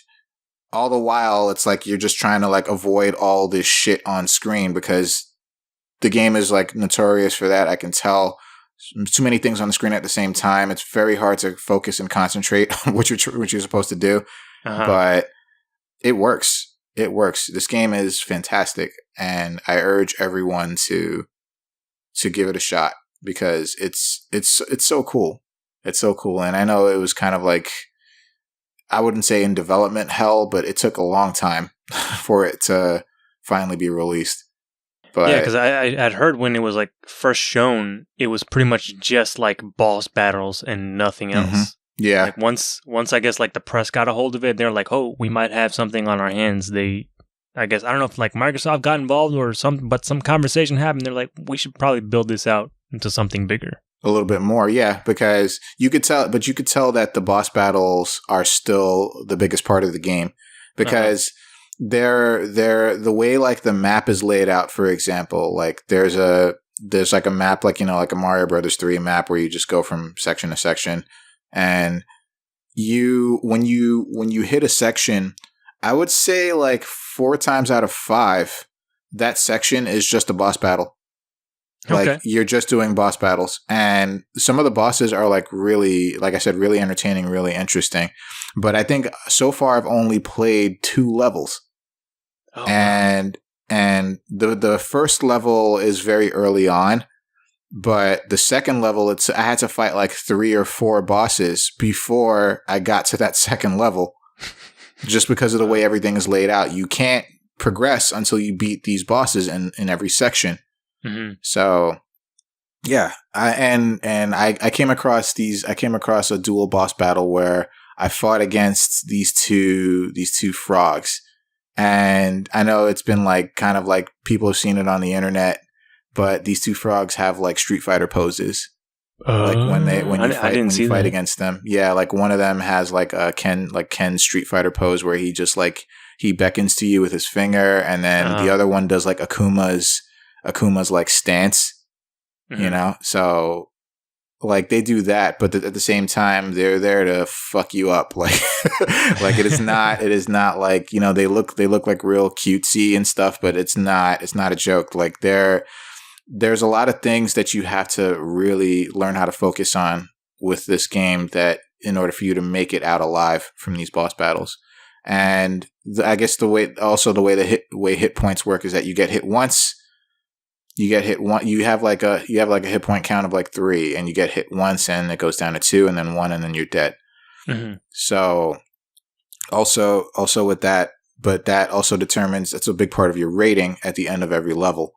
all the while, it's like you're just trying to like avoid all this shit on screen, because the game is like notorious for that. I can tell. Too many things on the screen at the same time. It's very hard to focus and concentrate on what you're supposed to do. But it works. It works. This game is fantastic, and I urge everyone to give it a shot, because it's so cool. It's so cool. And I know it was kind of like, I wouldn't say in development hell, but it took a long time for it to finally be released. But yeah, because I had heard when it was like first shown, it was pretty much just like boss battles and nothing else. Yeah. Like once I guess like the press got a hold of it, they're like, oh, we might have something on our hands. I guess, I don't know if like Microsoft got involved or something, but some conversation happened. They're like, we should probably build this out into something bigger. A little bit more, yeah, because you could tell that the boss battles are still the biggest part of the game, because they're the way like the map is laid out. For example, like there's like a map, like, you know, like a Mario Brothers 3 map where you just go from section to section, and when you hit a section, I would say like 4 times out of 5, that section is just a boss battle. Like you're just doing boss battles, and some of the bosses are like really, like I said, really entertaining, really interesting. But I think so far I've only played 2 levels. And the first level is very early on, but the second level, I had to fight like 3 or 4 bosses before I got to that second level. just because of the way everything is laid out. You can't progress until you beat these bosses in every section. Mm-hmm. So yeah, I came across a dual boss battle where I fought against these two frogs. And I know it's been like kind of like people have seen it on the internet, but these two frogs have like Street Fighter poses. Like when you fight against them. Yeah, like one of them has like a Ken's Street Fighter pose where he just like he beckons to you with his finger, and then the other one does like Akuma's like stance. Mm-hmm. You know? So like they do that, but at the same time they're there to fuck you up. Like like it is not like, you know, they look like real cutesy and stuff, but it's not a joke. Like there's a lot of things that you have to really learn how to focus on with this game that in order for you to make it out alive from these boss battles. And I guess the way hit points work is that you get hit once. You have like a hit point count of like 3, and you get hit once and it goes down to 2 and then 1 and then you're dead. Mm-hmm. So also with that, but that also determines, that's a big part of your rating at the end of every level.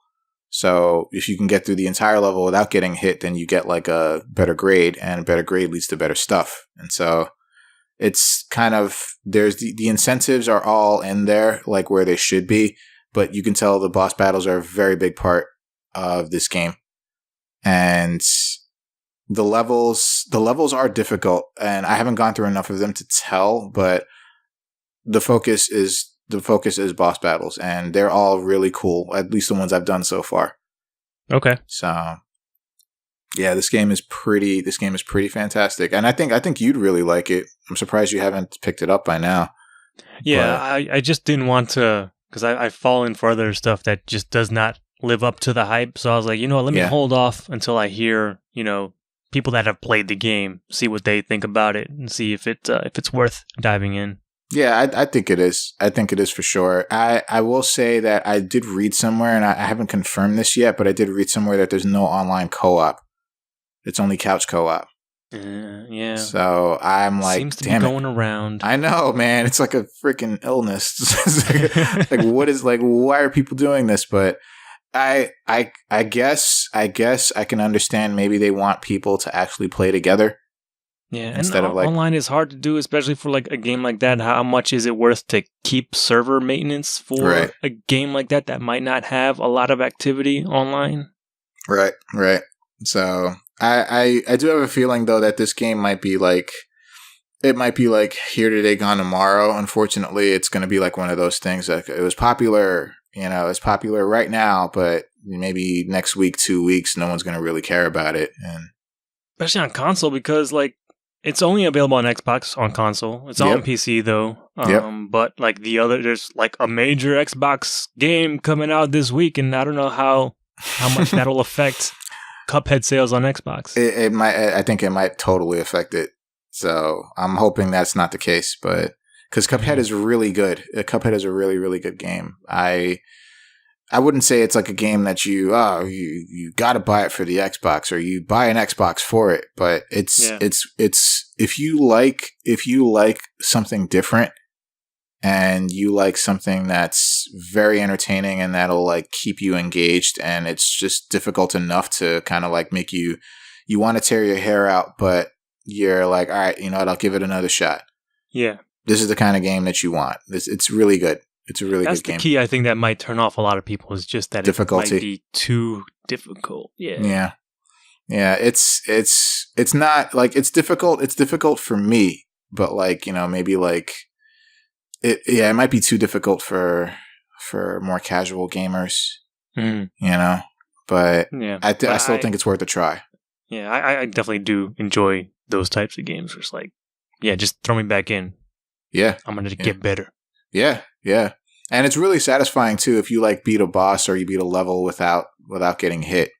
So if you can get through the entire level without getting hit, then you get like a better grade, and a better grade leads to better stuff. And so it's kind of, there's the incentives are all in there, like where they should be, but you can tell the boss battles are a very big part of this game. And the levels are difficult, and I haven't gone through enough of them to tell, but the focus is boss battles, and they're all really cool, at least the ones I've done so far. Okay. So yeah, this game is pretty fantastic, and I think you'd really like it. I'm surprised you haven't picked it up by now. Yeah, I just didn't want to, because I've fallen for other stuff that just does not live up to the hype. So I was like, let me hold off until I hear, people that have played the game, see what they think about it, and see if it's worth diving in. Yeah, I think it is. I think it is for sure. I will say that I did read somewhere, and I haven't confirmed this yet, but I did read somewhere that there's no online co-op. It's only couch co-op. Yeah. So I'm like, seems to be going around. I know, man. It's like a freaking illness. like, what is, like, why are people doing this? But I guess I can understand, maybe they want people to actually play together. Yeah, instead of like, online is hard to do, especially for like a game like that. How much is it worth to keep server maintenance for a game like that might not have a lot of activity online? Right. So I do have a feeling though that this game might be like, it might be like here today, gone tomorrow. Unfortunately, it's going to be like one of those things that it was popular, it's popular right now, but maybe next week, 2 weeks, no one's going to really care about it. And especially on console, because like, it's only available on Xbox on console. It's on PC though. But like there's like a major Xbox game coming out this week, and I don't know how much that'll affect Cuphead sales on Xbox. It might. I think it might totally affect it. So I'm hoping that's not the case, but because Cuphead is really good. Cuphead is a really, really good game. I wouldn't say it's like a game that you got to buy it for the Xbox, or you buy an Xbox for it, but it's if you like something different, and you like something that's very entertaining and that'll like keep you engaged, and it's just difficult enough to kind of like make you want to tear your hair out, but you're like, all right, you know what, I'll give it another shot. Yeah. This is the kind of game that you want. It's really good. It's a really good game. That's the key, I think, that might turn off a lot of people, is just that difficulty. It might be too difficult. Yeah. It's not like, it's difficult. It's difficult for me, but like, maybe like it might be too difficult for more casual gamers, but I still think it's worth a try. Yeah. I definitely do enjoy those types of games. Where it's like, just throw me back in. Yeah. I'm going to get better. Yeah. And it's really satisfying too if you like beat a boss or you beat a level without getting hit,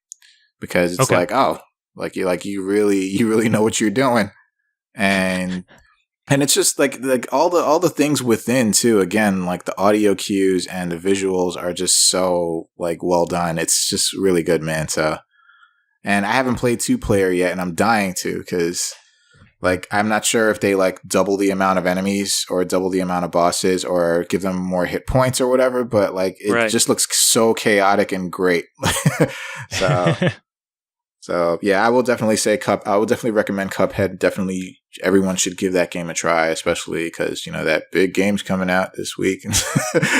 because it's like, oh, you really know what you're doing, and it's just like all the things within too. Again, like the audio cues and the visuals are just so like well done. It's just really good, man. So, and I haven't played 2-player yet, and I'm dying to, because Like, I'm not sure if they like double the amount of enemies or double the amount of bosses or give them more hit points or whatever, but like it just looks so chaotic and great. So yeah, I will definitely say I will definitely recommend Cuphead. Definitely everyone should give that game a try, especially because, you know, that big game's coming out this week.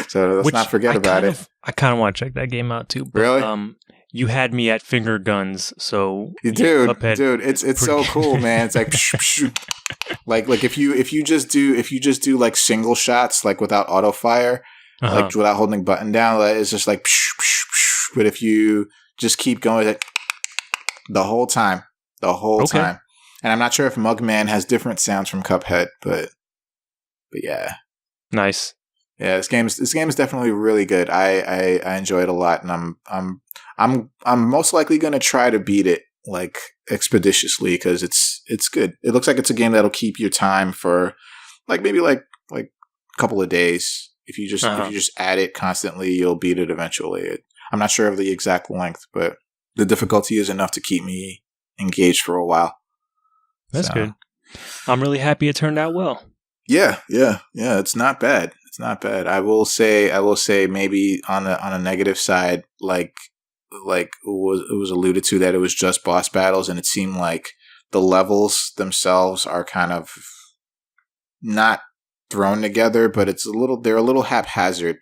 So let's not forget about it. I kind of want to check that game out too. But, really? You had me at finger guns, so dude, it's so cool, man. It's like like if you just do like single shots, like without auto fire, like without holding button down, it's just like. But if you just keep going, like the whole time, time. And I'm not sure if Mugman has different sounds from Cuphead, but yeah, nice. Yeah, this game is definitely really good. I enjoy it a lot, and I'm most likely going to try to beat it like expeditiously because it's good. It looks like it's a game that'll keep your time for like maybe like a couple of days. If you just add it constantly, you'll beat it eventually. I'm not sure of the exact length, but the difficulty is enough to keep me engaged for a while. That's good. I'm really happy it turned out well. Yeah. It's not bad. Not bad. I will say maybe on a negative side, like it was alluded to that it was just boss battles, and it seemed like the levels themselves are kind of not thrown together, but they're a little haphazard.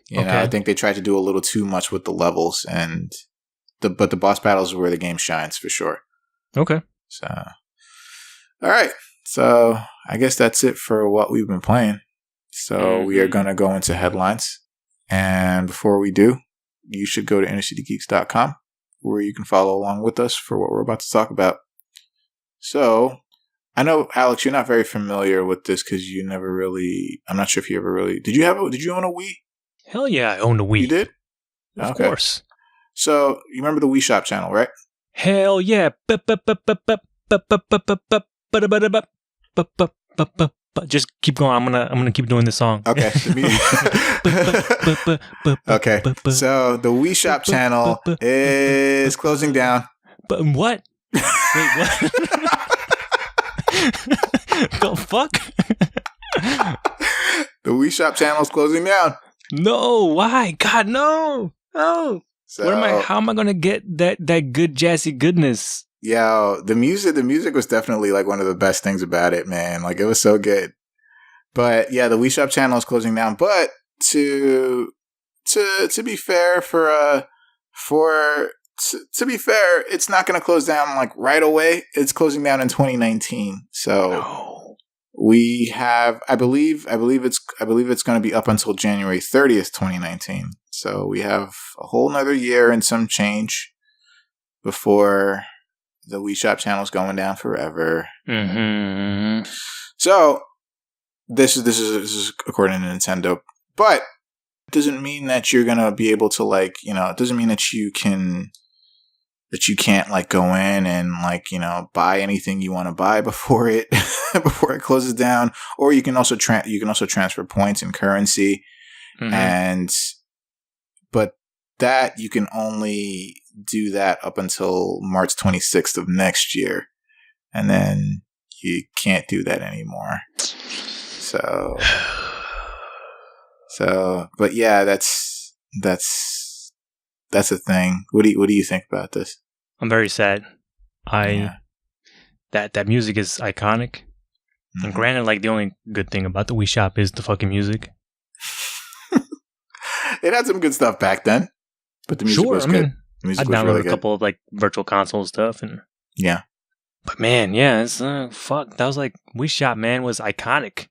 You know, I think they tried to do a little too much with the levels, but the boss battles is where the game shines for sure. Okay. So, all right. So I guess that's it for what we've been playing. So we are going to go into headlines. And before we do, you should go to innercitygeeks.com where you can follow along with us for what we're about to talk about. So I know, Alex, you're not very familiar with this because you never really, I'm not sure if you ever really, did you own a Wii? Hell yeah, I owned a Wii. You did? Of course. So you remember the Wii Shop Channel, right? Hell yeah. Just keep going. I'm gonna keep doing this song. Okay. Okay. So the Wii Shop Channel is closing down. But what? Wait, what? The fuck? The Wii Shop Channel is closing down. No, why? God, no. So, how am I gonna get that good jazzy goodness? Yeah, the music was definitely like one of the best things about it, man. Like it was so good. But yeah, the Wii Shop Channel is closing down. But to be fair, to be fair, it's not going to close down like right away. It's closing down in 2019. So we have, I believe it's going to be up until January 30th, 2019. So we have a whole nother year and some change before the Wii Shop Channel is going down forever. Mm-hmm. So this is according to Nintendo, but it doesn't mean that you're gonna be able to like, you know, it doesn't mean that you can't like go in and like, you know, buy anything you want to buy before it closes down, or you can also transfer points and currency, but that you can only do that up until March 26th of next year, and then you can't do that anymore. So, but yeah, that's a thing. What do you think about this? I'm very sad. That music is iconic, and granted, like the only good thing about the Wii Shop is the fucking music. It had some good stuff back then, but the music was good. I downloaded really a couple of like virtual console stuff, and but man, it's fuck. That was like Wii Shop, man, was iconic.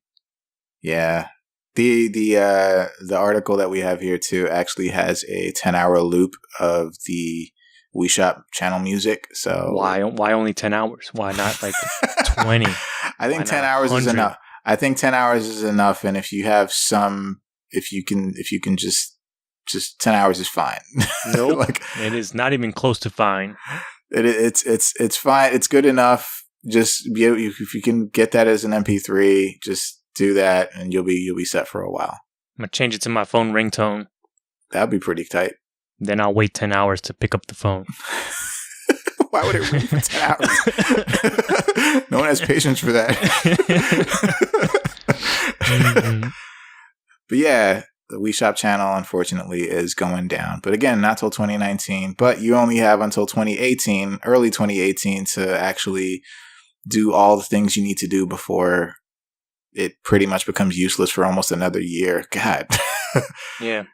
Yeah, the article that we have here too actually has a 10-hour loop of the Wii Shop Channel music. So why only 10 hours? Why not like 20? I think 10 hours is enough. I think 10 hours is enough, and if you have if you can just 10 hours is fine. Nope. Like, it is not even close to fine. It's fine. It's good enough. Just if you can get that as an MP3, just do that, and you'll be set for a while. I'm gonna change it to my phone ringtone. That'd be pretty tight. Then I'll wait 10 hours to pick up the phone. Why would it ring for 10 hours? No one has patience for that. Mm-hmm. But yeah, the Wii Shop Channel, unfortunately, is going down. But again, not till 2019. But you only have until 2018, early 2018, to actually do all the things you need to do before it pretty much becomes useless for almost another year. God. Yeah.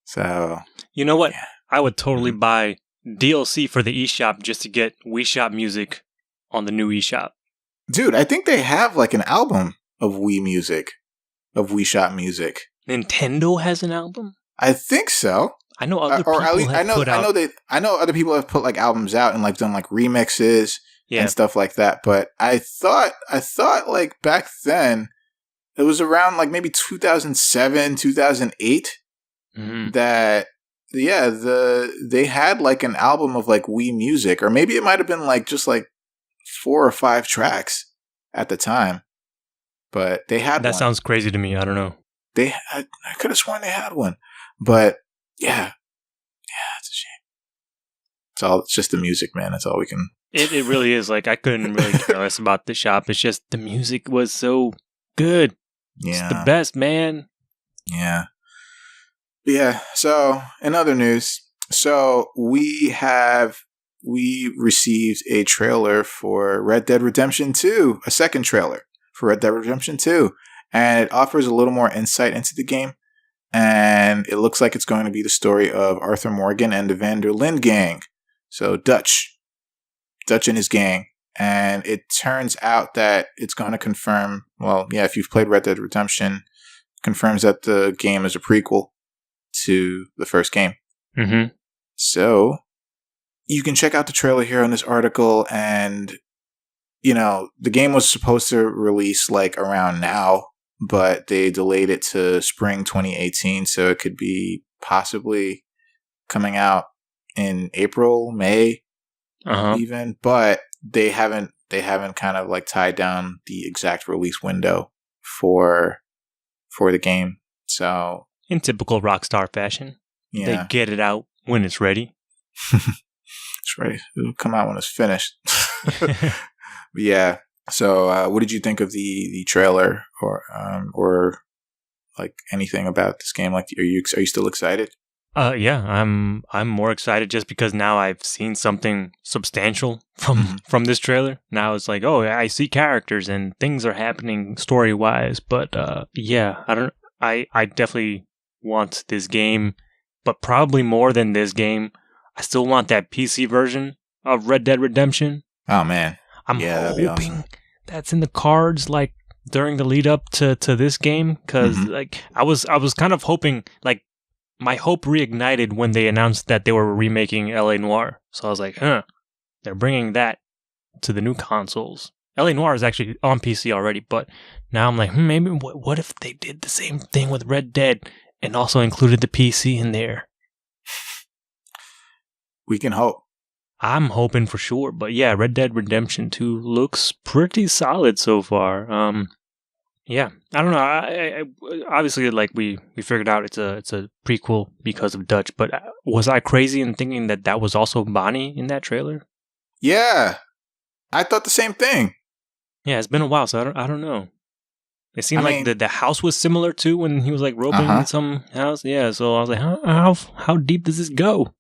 So. You know what? Yeah. I would totally buy DLC for the eShop just to get Wii Shop music on the new eShop. Dude, I think they have like an album of Wii music, of Wii Shop music. Nintendo has an album? I think so. I know other people have put out. I know other people have put like albums out and like done like remixes and stuff like that. But I thought like back then it was around like maybe 2007, 2008 that they had like an album of like Wii music, or maybe it might have been like just like 4 or 5 tracks at the time. But they had that. Sounds crazy to me. I don't know. I could have sworn they had one, but yeah, it's a shame. It's just the music, man. That's all we can. It really is. Like, I couldn't really care less about the shop. It's just the music was so good. Yeah, it's the best, man. Yeah. So in other news, we received a trailer for Red Dead Redemption 2, a second trailer for Red Dead Redemption 2. And it offers a little more insight into the game. And it looks like it's going to be the story of Arthur Morgan and the Van der Linde gang. So Dutch and his gang. And it turns out that it's going to confirm, if you've played Red Dead Redemption, confirms that the game is a prequel to the first game. Mm-hmm. So you can check out the trailer here on this article. And, the game was supposed to release like around now, but they delayed it to spring 2018, so it could be possibly coming out in April, May, even. But they haven't kind of like tied down the exact release window for the game. So in typical Rockstar fashion, they get it out when it's ready. It's ready. It'll come out when it's finished. Yeah. So, what did you think of the trailer, or like anything about this game? Like, are you still excited? Yeah, I'm more excited just because now I've seen something substantial from this trailer. Now it's like, oh, I see characters and things are happening story wise. But I definitely want this game, but probably more than this game, I still want that PC version of Red Dead Redemption. Oh man. I'm hoping awesome. That's in the cards, like during the lead up to this game, because like I was kind of hoping, like my hope reignited when they announced that they were remaking LA Noire. So I was like, they're bringing that to the new consoles. LA Noire is actually on PC already, but now I'm like, maybe what if they did the same thing with Red Dead and also included the PC in there? We can hope. I'm hoping for sure, but yeah, Red Dead Redemption 2 looks pretty solid so far. Yeah, I don't know. I obviously, like we figured out it's a prequel because of Dutch, but was I crazy in thinking that was also Bonnie in that trailer? Yeah, I thought the same thing. Yeah, it's been a while, so I don't know. It seemed like the house was similar too when he was like roping in some house. Yeah, so I was like, how deep does this go?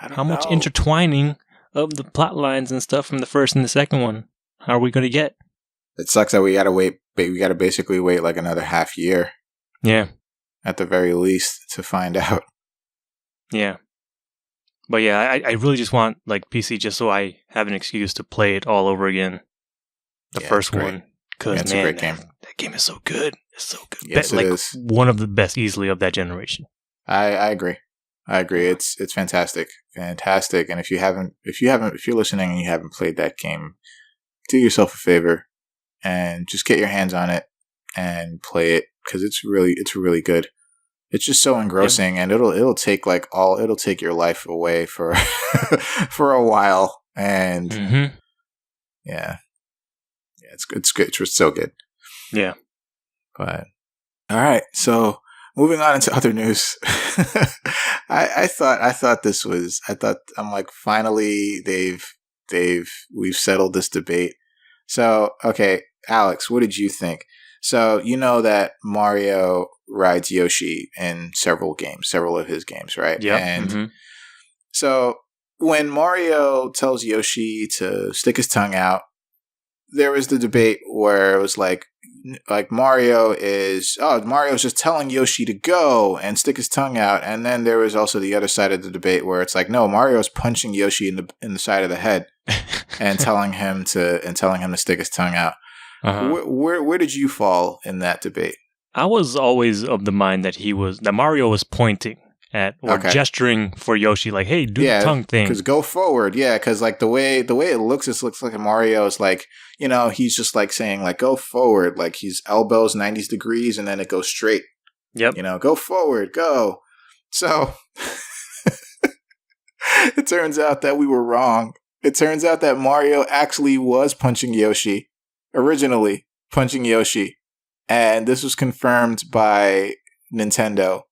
How much intertwining of the plot lines and stuff from the first and the second one are we going to get? It sucks that we got to wait. We got to basically wait like another half year. Yeah. At the very least to find out. Yeah. But yeah, I really just want like PC just so I have an excuse to play it all over again. The first one. Because it's a great game. That game is so good. It's so good. Yes, it is. One of the best easily of that generation. I agree. It's fantastic. Fantastic. And if you're listening and you haven't played that game, do yourself a favor and just get your hands on it and play it, because it's really good. It's just so engrossing, and it'll take your life away for for a while. And yeah, it's good. It's just so good. Yeah. But all right, so moving on into other news. I'm like, finally we've settled this debate. So, okay, Alex, what did you think? So, you know that Mario rides Yoshi in several of his games, right? Yep. And so when Mario tells Yoshi to stick his tongue out, there was the debate where it was like Mario's just telling Yoshi to go and stick his tongue out. And then there was also the other side of the debate where it's like, no, Mario's punching Yoshi in the side of the head and telling him to stick his tongue out. Where did you fall in that debate? I was always of the mind that Mario was pointing at or gesturing for Yoshi, like, "Hey, do the tongue thing." Because go forward, because like the way it looks like Mario is like, he's just like saying like go forward, like he's elbows 90 degrees and then it goes straight. Yep. Go forward, go. So it turns out that we were wrong. It turns out that Mario actually was punching Yoshi, originally punching Yoshi, and this was confirmed by Nintendo.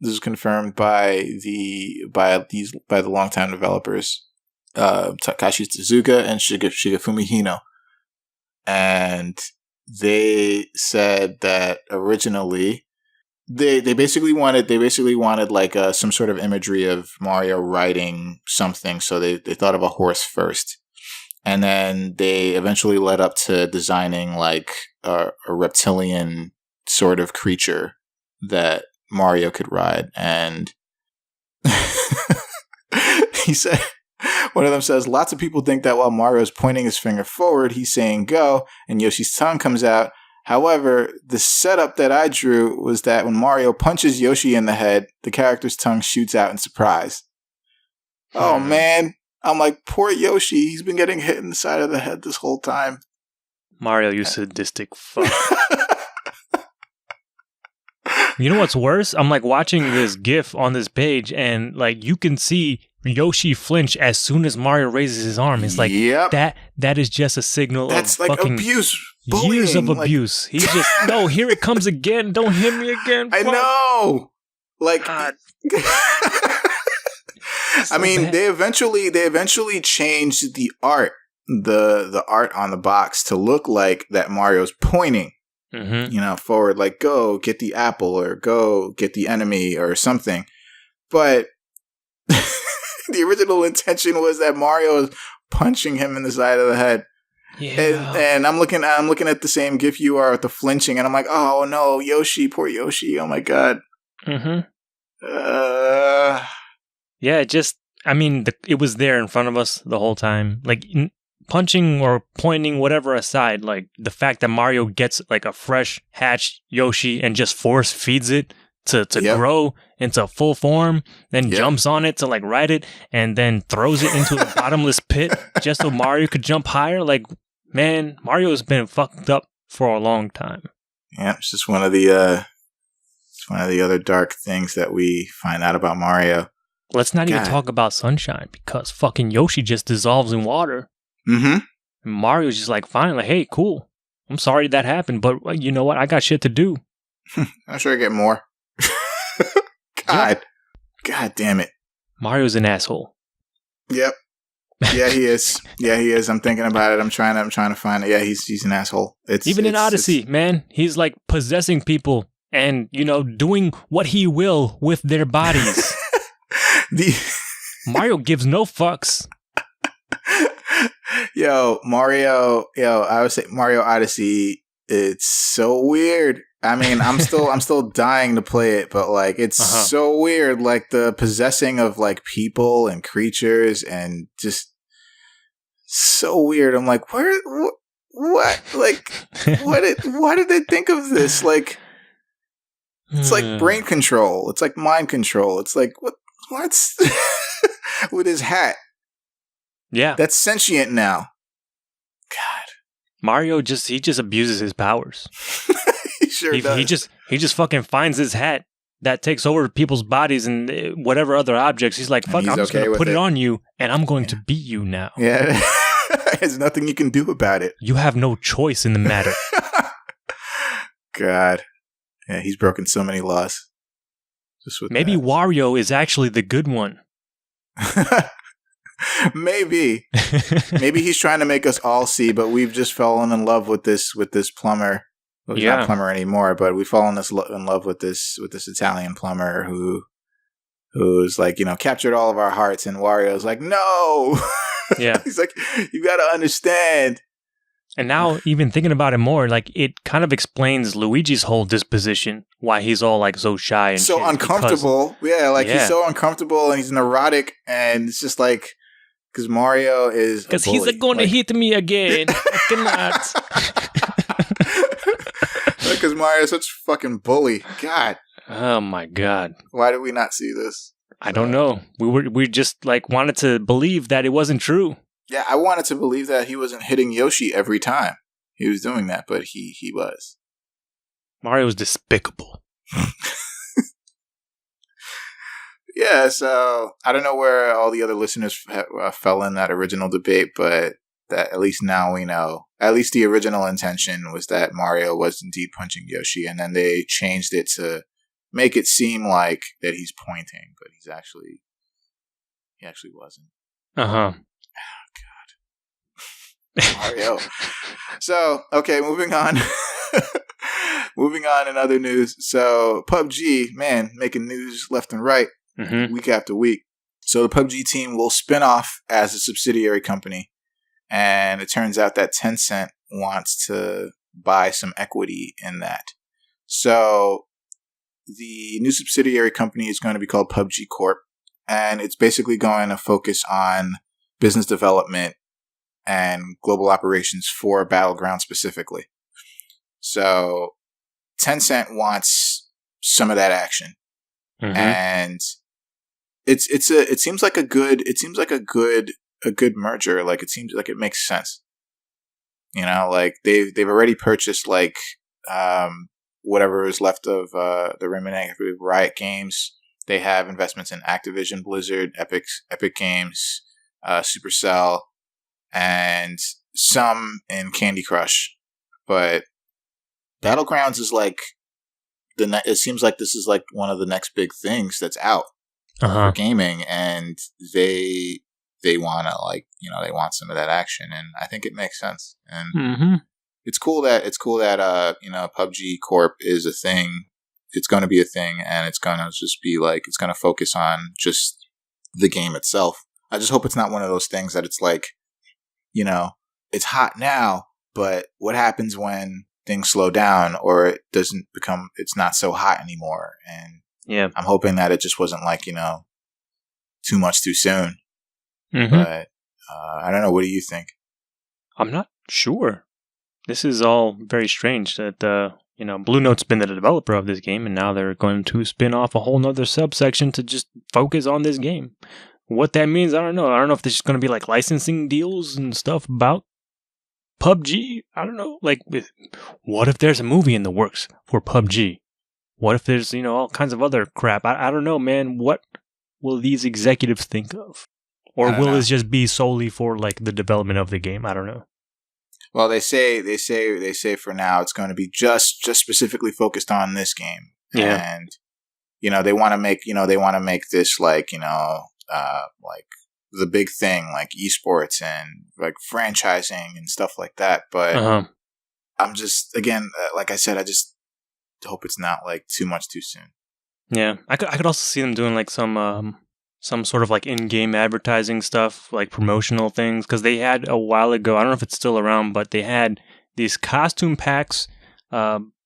This was confirmed by the longtime developers, Takashi Tezuka and Shigefumi Hino, and they said that originally they basically wanted like some sort of imagery of Mario riding something, so they thought of a horse first, and then they eventually led up to designing like a reptilian sort of creature that Mario could ride. And he said, one of them says, lots of people think that while Mario's pointing his finger forward, he's saying go, and Yoshi's tongue comes out. However, the setup that I drew was that when Mario punches Yoshi in the head, the character's tongue shoots out in surprise. Oh man, I'm like, poor Yoshi, he's been getting hit in the side of the head this whole time. Mario, you sadistic fuck. You know what's worse? I'm like watching this GIF on this page, and like you can see Yoshi flinch as soon as Mario raises his arm. It's like that is just a signal that's of like fucking abuse, bullying, years of abuse. He's just no, here it comes again. Don't hit me again. I know. Like God. I mean, they eventually changed the art, the art on the box to look like that Mario's pointing. Forward, like go get the apple or go get the enemy or something. But the original intention was that Mario was punching him in the side of the head. Yeah. And I'm looking at the same GIF you are with the flinching, and I'm like, oh no, Yoshi, poor Yoshi, oh my god. Yeah, it was there in front of us the whole time. Like punching or pointing, whatever aside, like the fact that Mario gets like a fresh hatched Yoshi and just force feeds it to grow into full form, then jumps on it to like ride it, and then throws it into a bottomless pit just so Mario could jump higher. Like, man, Mario's been fucked up for a long time. Yeah, it's just one of the other dark things that we find out about Mario. Let's not even talk about Sunshine, because fucking Yoshi just dissolves in water. And Mario's just like, fine, like, hey, cool. I'm sorry that happened, but you know what? I got shit to do. I'm sure I get more. God damn it. Mario's an asshole. Yep. Yeah, he is. I'm thinking about it. I'm trying to find it. Yeah, he's an asshole. Even in Odyssey, man, he's like possessing people and, doing what he will with their bodies. Mario gives no fucks. I would say Mario Odyssey, it's so weird. I mean, I'm still dying to play it, but like it's so weird, like the possessing of like people and creatures, and just so weird. I'm like, what? Like, why did they think of this? Like, it's like brain control. It's like mind control. It's like what's with his hat. Yeah. That's sentient now. God. Mario just abuses his powers. He sure does. He just fucking finds his hat that takes over people's bodies and whatever other objects. He's like, fuck, I'm just going to put it on you and I'm going to beat you now. Yeah. There's nothing you can do about it. You have no choice in the matter. God. Yeah, he's broken so many laws. Just with Maybe Wario is actually the good one. Maybe he's trying to make us all see, but we've just fallen in love with this plumber. Well, he's not a plumber anymore, but we've fallen in love with this Italian plumber who's like, captured all of our hearts, and Wario's like, no. Yeah. He's like, you got to understand. And now, even thinking about it more, like, it kind of explains Luigi's whole disposition, why he's all, like, so shy and so uncomfortable. He's so uncomfortable, and he's neurotic, and it's just like, because Mario is because he's going to hit me again. I cannot. Because Mario's such a fucking bully. God. Oh, my God. Why did we not see this? I don't know. We just, like, wanted to believe that it wasn't true. Yeah, I wanted to believe that he wasn't hitting Yoshi every time he was doing that, but he was. Mario was despicable. Yeah, so I don't know where all the other listeners fell in that original debate, but that at least now we know. At least the original intention was that Mario was indeed punching Yoshi, and then they changed it to make it seem like that he's pointing, but he actually wasn't. Uh-huh. Mario. So, okay, moving on. Moving on in other news. So, PUBG, man, making news left and right, week after week. So, the PUBG team will spin off as a subsidiary company, and it turns out that Tencent wants to buy some equity in that. So, the new subsidiary company is going to be called PUBG Corp, and it's basically going to focus on business development and global operations for Battleground specifically. So Tencent wants some of that action, and it seems like a good merger. Like, it seems like it makes sense. Like they've already purchased like whatever is left of the remaining Riot Games. They have investments in Activision, Blizzard, Epic Games, Supercell, and some in Candy Crush. But Battlegrounds is like it seems like this is like one of the next big things that's out for gaming, and they want to they want some of that action, and I think it makes sense. And it's cool that PUBG Corp is a thing. It's going to be a thing, and it's going to just be like, it's going to focus on just the game itself. I just hope it's not one of those things that it's like, it's hot now, but what happens when things slow down, or it's not so hot anymore? And yeah, I'm hoping that it just wasn't like, too much too soon. But I don't know. What do you think? I'm not sure. This is all very strange that, Blue Note's been the developer of this game, and now they're going to spin off a whole nother subsection to just focus on this game. What that means, I don't know. I don't know if there's just going to be like licensing deals and stuff about PUBG. I don't know. Like, what if there's a movie in the works for PUBG? What if there's, all kinds of other crap? I don't know, man. What will these executives think of? Or will it just be solely for like the development of the game? I don't know. Well, they say for now it's going to be just specifically focused on this game. Yeah. And they want to make this like the big thing, like esports and like franchising and stuff like that. But I'm just, again, like I said, I just hope it's not like too much too soon. Yeah, I could also see them doing like some sort of like in-game advertising stuff, like promotional things, because they had a while ago, I don't know if it's still around, but they had these costume packs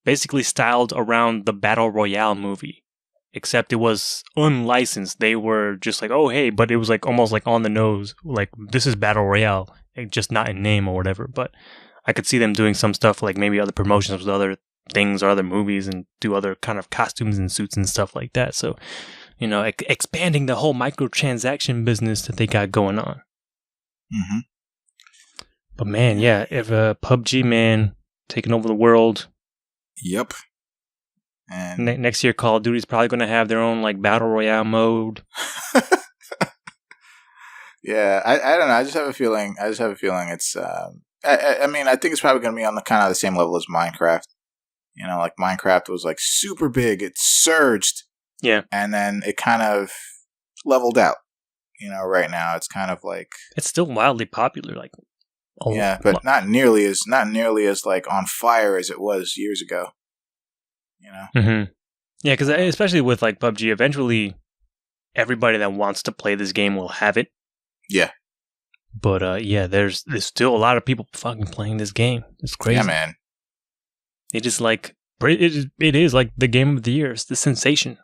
basically styled around the Battle Royale movie, except it was unlicensed. They were just like, oh, hey, but it was like almost like on the nose, like this is Battle Royale, just not in name or whatever. But I could see them doing some stuff like maybe other promotions with other things or other movies and do other kind of costumes and suits and stuff like that. So, expanding the whole microtransaction business that they got going on. But man, yeah, if PUBG, man, taking over the world. Yep. And next year, Call of Duty's probably going to have their own like battle royale mode. Yeah, I don't know. I just have a feeling it's. I mean, I think it's probably going to be on the kind of the same level as Minecraft. Like Minecraft was like super big. It surged. Yeah. And then it kind of leveled out. right now. It's kind of like it's still wildly popular. Like, but not nearly as like on fire as it was years ago. Mm-hmm. Yeah, because especially with like PUBG, eventually everybody that wants to play this game will have it. Yeah. But there's still a lot of people fucking playing this game. It's crazy. Yeah, man. It is like it is like the game of the year. It's the sensation.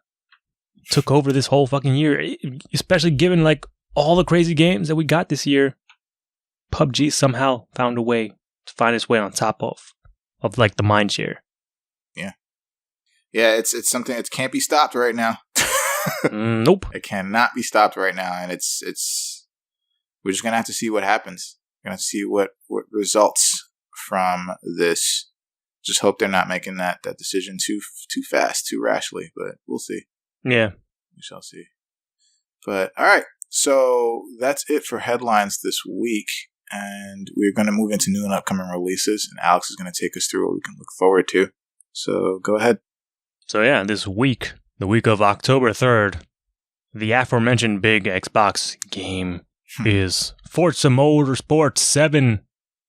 Took over this whole fucking year, especially given like all the crazy games that we got this year. PUBG somehow found a way to find its way on top of like the mind share. Yeah, it's something that can't be stopped right now. Nope. It cannot be stopped right now, and it's we're just gonna have to see what happens. We're gonna see what results from this. Just hope they're not making that decision too fast, too rashly, but we'll see. Yeah. We shall see. But all right, so that's it for headlines this week, and we're going to move into new and upcoming releases, and Alex is going to take us through what we can look forward to. So go ahead. So yeah, this week, the week of October 3rd, the aforementioned big Xbox game is Forza Motorsport 7.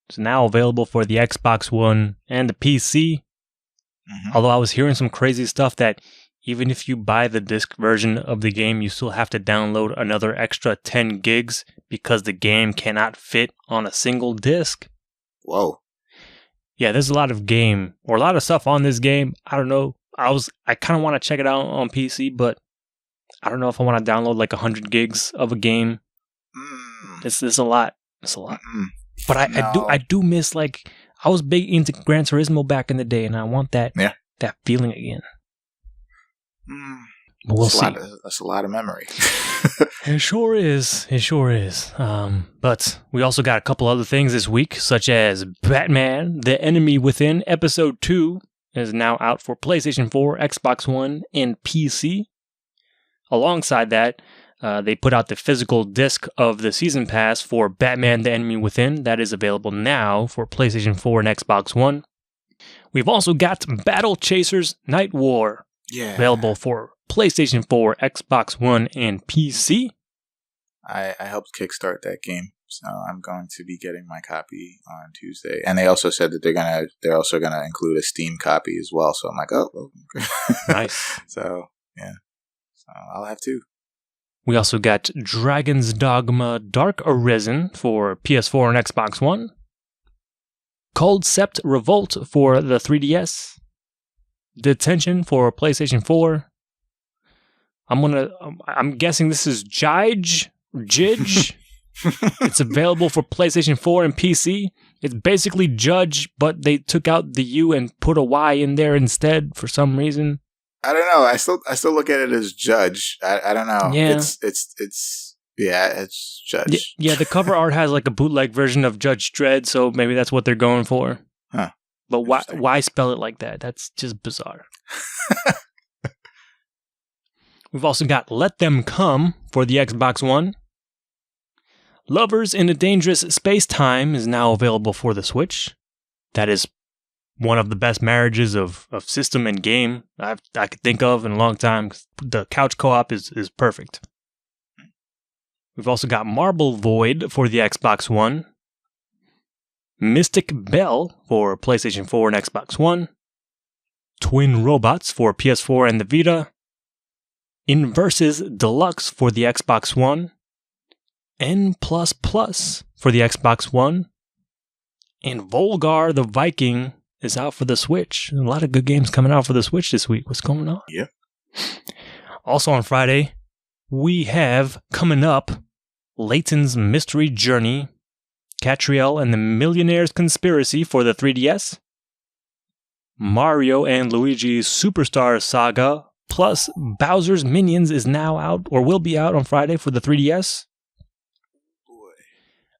It's now available for the Xbox One and the PC. Mm-hmm. Although I was hearing some crazy stuff that even if you buy the disc version of the game, you still have to download another extra 10 gigs because the game cannot fit on a single disc. Whoa. Yeah, there's a lot of game, or a lot of stuff on this game. I don't know. I kind of want to check it out on PC, but I don't know if I want to download like 100 gigs of a game. It's a lot. It's a lot. But I do miss, like, I was big into Gran Turismo back in the day, and I want that feeling again. But we'll see. That's a lot of memory. It sure is. It sure is. But we also got a couple other things this week, such as Batman: The Enemy Within Episode 2 is now out for PlayStation 4, Xbox One, and PC. Alongside that, they put out the physical disc of the Season Pass for Batman: The Enemy Within. That is available now for PlayStation 4 and Xbox One. We've also got Battle Chasers Night War. Yeah. Available for PlayStation 4, Xbox One, and PC. I helped kickstart that game, so I'm going to be getting my copy on Tuesday. And they also said that they're also gonna include a Steam copy as well. So I'm like, oh, okay. Nice. So yeah, so I'll have two. We also got Dragon's Dogma Dark Arisen for PS4 and Xbox One. Cold Sept Revolt for the 3DS. Detention for PlayStation 4. I'm guessing this is Jige. It's available for PlayStation 4 and PC. It's basically Judge, but they took out the U and put a Y in there instead for some reason. I don't know. I still look at it as Judge. I don't know. Yeah. It's Judge. Yeah, the cover art has like a bootleg version of Judge Dredd, so maybe that's what they're going for. Huh. But why spell it like that? That's just bizarre. We've also got Let Them Come for the Xbox One. Lovers in a Dangerous Space-Time is now available for the Switch. That is one of the best marriages of system and game I could think of in a long time. The couch co-op is perfect. We've also got Marble Void for the Xbox One. Mystic Bell for PlayStation 4 and Xbox One. Twin Robots for PS4 and the Vita. Inversus Deluxe for the Xbox One. N++ for the Xbox One. And Volgar the Viking is out for the Switch. A lot of good games coming out for the Switch this week. What's going on? Yeah. Also on Friday, we have coming up Layton's Mystery Journey, Catriel and the Millionaire's Conspiracy for the 3DS, Mario and Luigi's Superstar Saga, plus Bowser's Minions is now out, or will be out on Friday for the 3DS.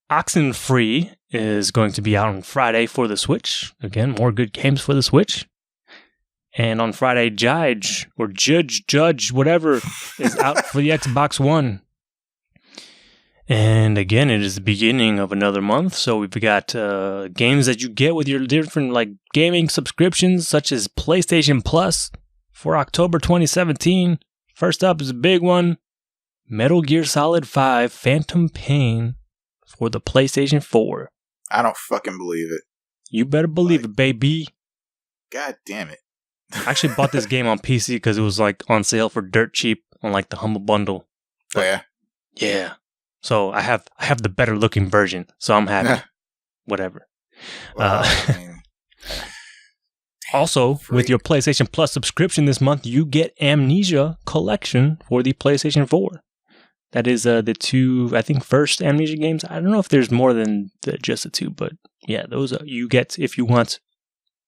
Oxenfree is going to be out on Friday for the Switch. Again, more good games for the Switch. And on Friday, Judge, or Judge, whatever, is out for the Xbox One. And again, it is the beginning of another month, so we've got games that you get with your different like gaming subscriptions, such as PlayStation Plus for October 2017. First up is a big one, Metal Gear Solid 5 Phantom Pain for the PlayStation 4. I don't fucking believe it. You better believe it, baby. God damn it. I actually bought this game on PC because it was like on sale for dirt cheap on like the Humble Bundle. Oh yeah? Yeah. So I have the better looking version, so I'm happy. Whatever. Well, Also, with your PlayStation Plus subscription this month, you get Amnesia Collection for the PlayStation 4. That is the two, I think, first Amnesia games. I don't know if there's more than just the two, but yeah, those you get if you want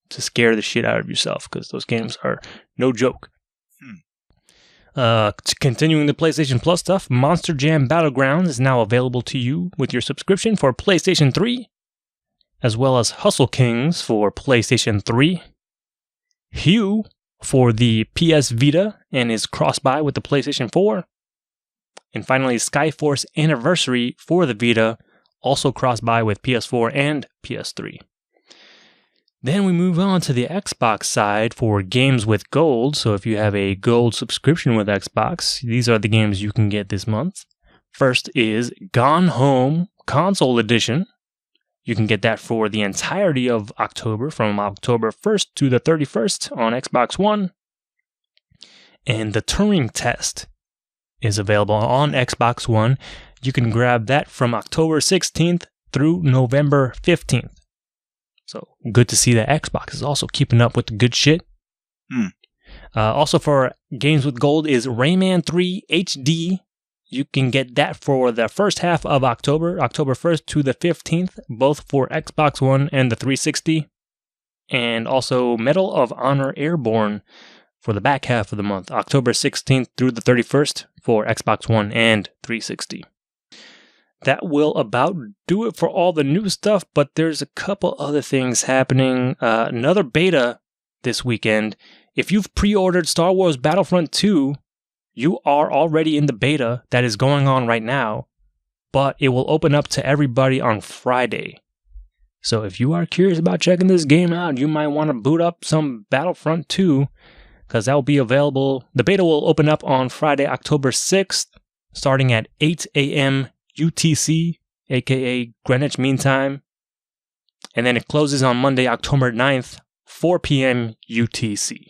to scare the shit out of yourself, because those games are no joke. Continuing the PlayStation Plus stuff, Monster Jam Battlegrounds is now available to you with your subscription for PlayStation 3, as well as Hustle Kings for PlayStation 3, Hue for the PS Vita and is cross-buy with the PlayStation 4, and finally Skyforce Anniversary for the Vita, also cross-buy with PS4 and PS3. Then we move on to the Xbox side for games with gold. So if you have a gold subscription with Xbox, these are the games you can get this month. First is Gone Home Console Edition. You can get that for the entirety of October, from October 1st to the 31st on Xbox One. And the Turing Test is available on Xbox One. You can grab that from October 16th through November 15th. So good to see that Xbox is also keeping up with the good shit. Also for games with gold is Rayman 3 HD. You can get that for the first half of October, October 1st to the 15th, both for Xbox One and the 360. And also Medal of Honor Airborne for the back half of the month, October 16th through the 31st for Xbox One and 360. That will about do it for all the new stuff, but there's a couple other things happening. Another beta this weekend. If you've pre-ordered Star Wars Battlefront 2, you are already in the beta that is going on right now, but it will open up to everybody on Friday. So if you are curious about checking this game out, you might want to boot up some Battlefront 2, because that will be available. The beta will open up on Friday, October 6th, starting at 8 a.m. UTC, aka Greenwich Mean Time. And then it closes on Monday, October 9th, 4 p.m. UTC.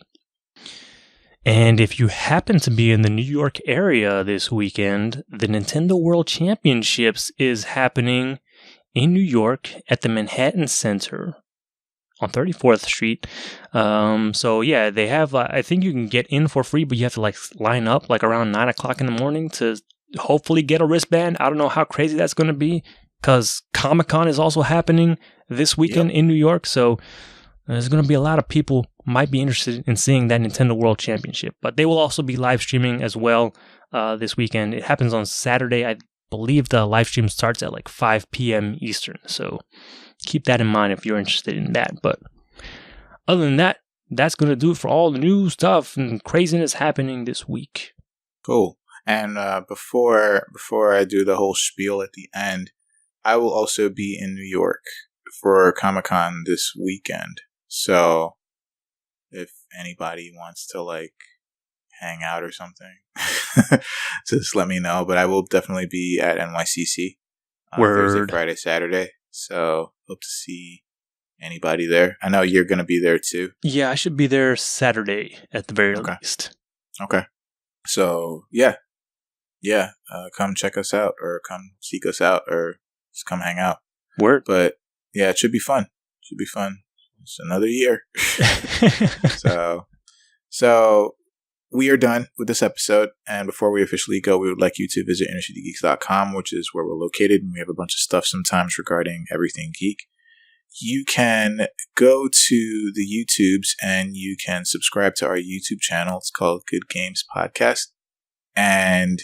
And if you happen to be in the New York area this weekend, the Nintendo World Championships is happening in New York at the Manhattan Center on 34th Street. So yeah, they have, I think you can get in for free, but you have to like line up like around 9 o'clock in the morning to hopefully get a wristband. I don't know how crazy that's going to be, because Comic-Con is also happening this weekend in New York. So there's going to be a lot of people might be interested in seeing that Nintendo World Championship. But they will also be live streaming as well this weekend. It happens on Saturday. I believe the live stream starts at like 5 p.m. Eastern. So keep that in mind if you're interested in that. But other than that, that's going to do it for all the new stuff and craziness happening this week. Cool. And before I do the whole spiel at the end, I will also be in New York for Comic-Con this weekend. So if anybody wants to like hang out or something, just let me know. But I will definitely be at NYCC Thursday, Friday, Saturday. So hope to see anybody there. I know you're going to be there too. Yeah, I should be there Saturday at the very least. Okay. So yeah, come check us out, or come seek us out, or just come hang out. Word. But yeah, it should be fun. It's another year. So we are done with this episode. And before we officially go, we would like you to visit InnerCityGeeks.com, which is where we're located. And we have a bunch of stuff sometimes regarding everything geek. You can go to the YouTubes and you can subscribe to our YouTube channel. It's called Good Games Podcast. And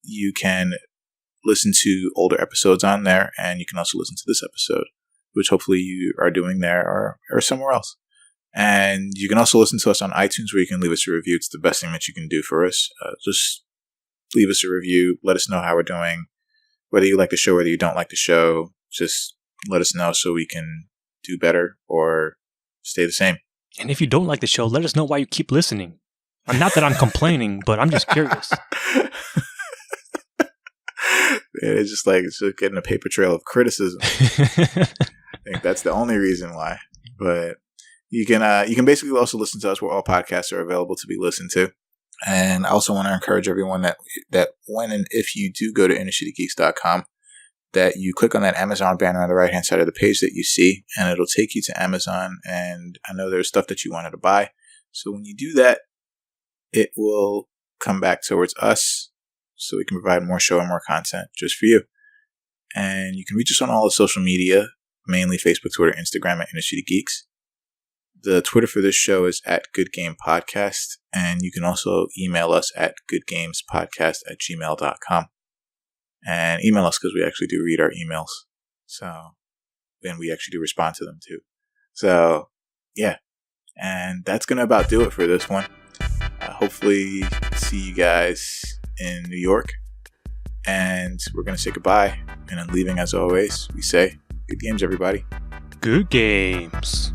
you can listen to older episodes on there. And you can also listen to this episode, which hopefully you are doing there or somewhere else. And you can also listen to us on iTunes, where you can leave us a review. It's the best thing that you can do for us. Just leave us a review. Let us know how we're doing. Whether you like the show, whether you don't like the show, just let us know so we can do better or stay the same. And if you don't like the show, let us know why you keep listening. Not that I'm complaining, but I'm just curious. It's just getting a paper trail of criticism. I think that's the only reason why. But you can basically also listen to us where all podcasts are available to be listened to. And I also want to encourage everyone that when and if you do go to innercitygeeks.com, that you click on that Amazon banner on the right-hand side of the page that you see, and it'll take you to Amazon. And I know there's stuff that you wanted to buy. So when you do that, it will come back towards us so we can provide more show and more content just for you. And you can reach us on all the social media, mainly Facebook, Twitter, Instagram at InnerCityGeeks. The Twitter for this show is at Good Game Podcast, and you can also email us at goodgamespodcast@gmail.com. And email us because we actually do read our emails. So, and we actually do respond to them too. So, yeah. And that's going to about do it for this one. Hopefully see you guys in New York. And we're going to say goodbye. And in leaving, as always, we say, good games, everybody. Good games.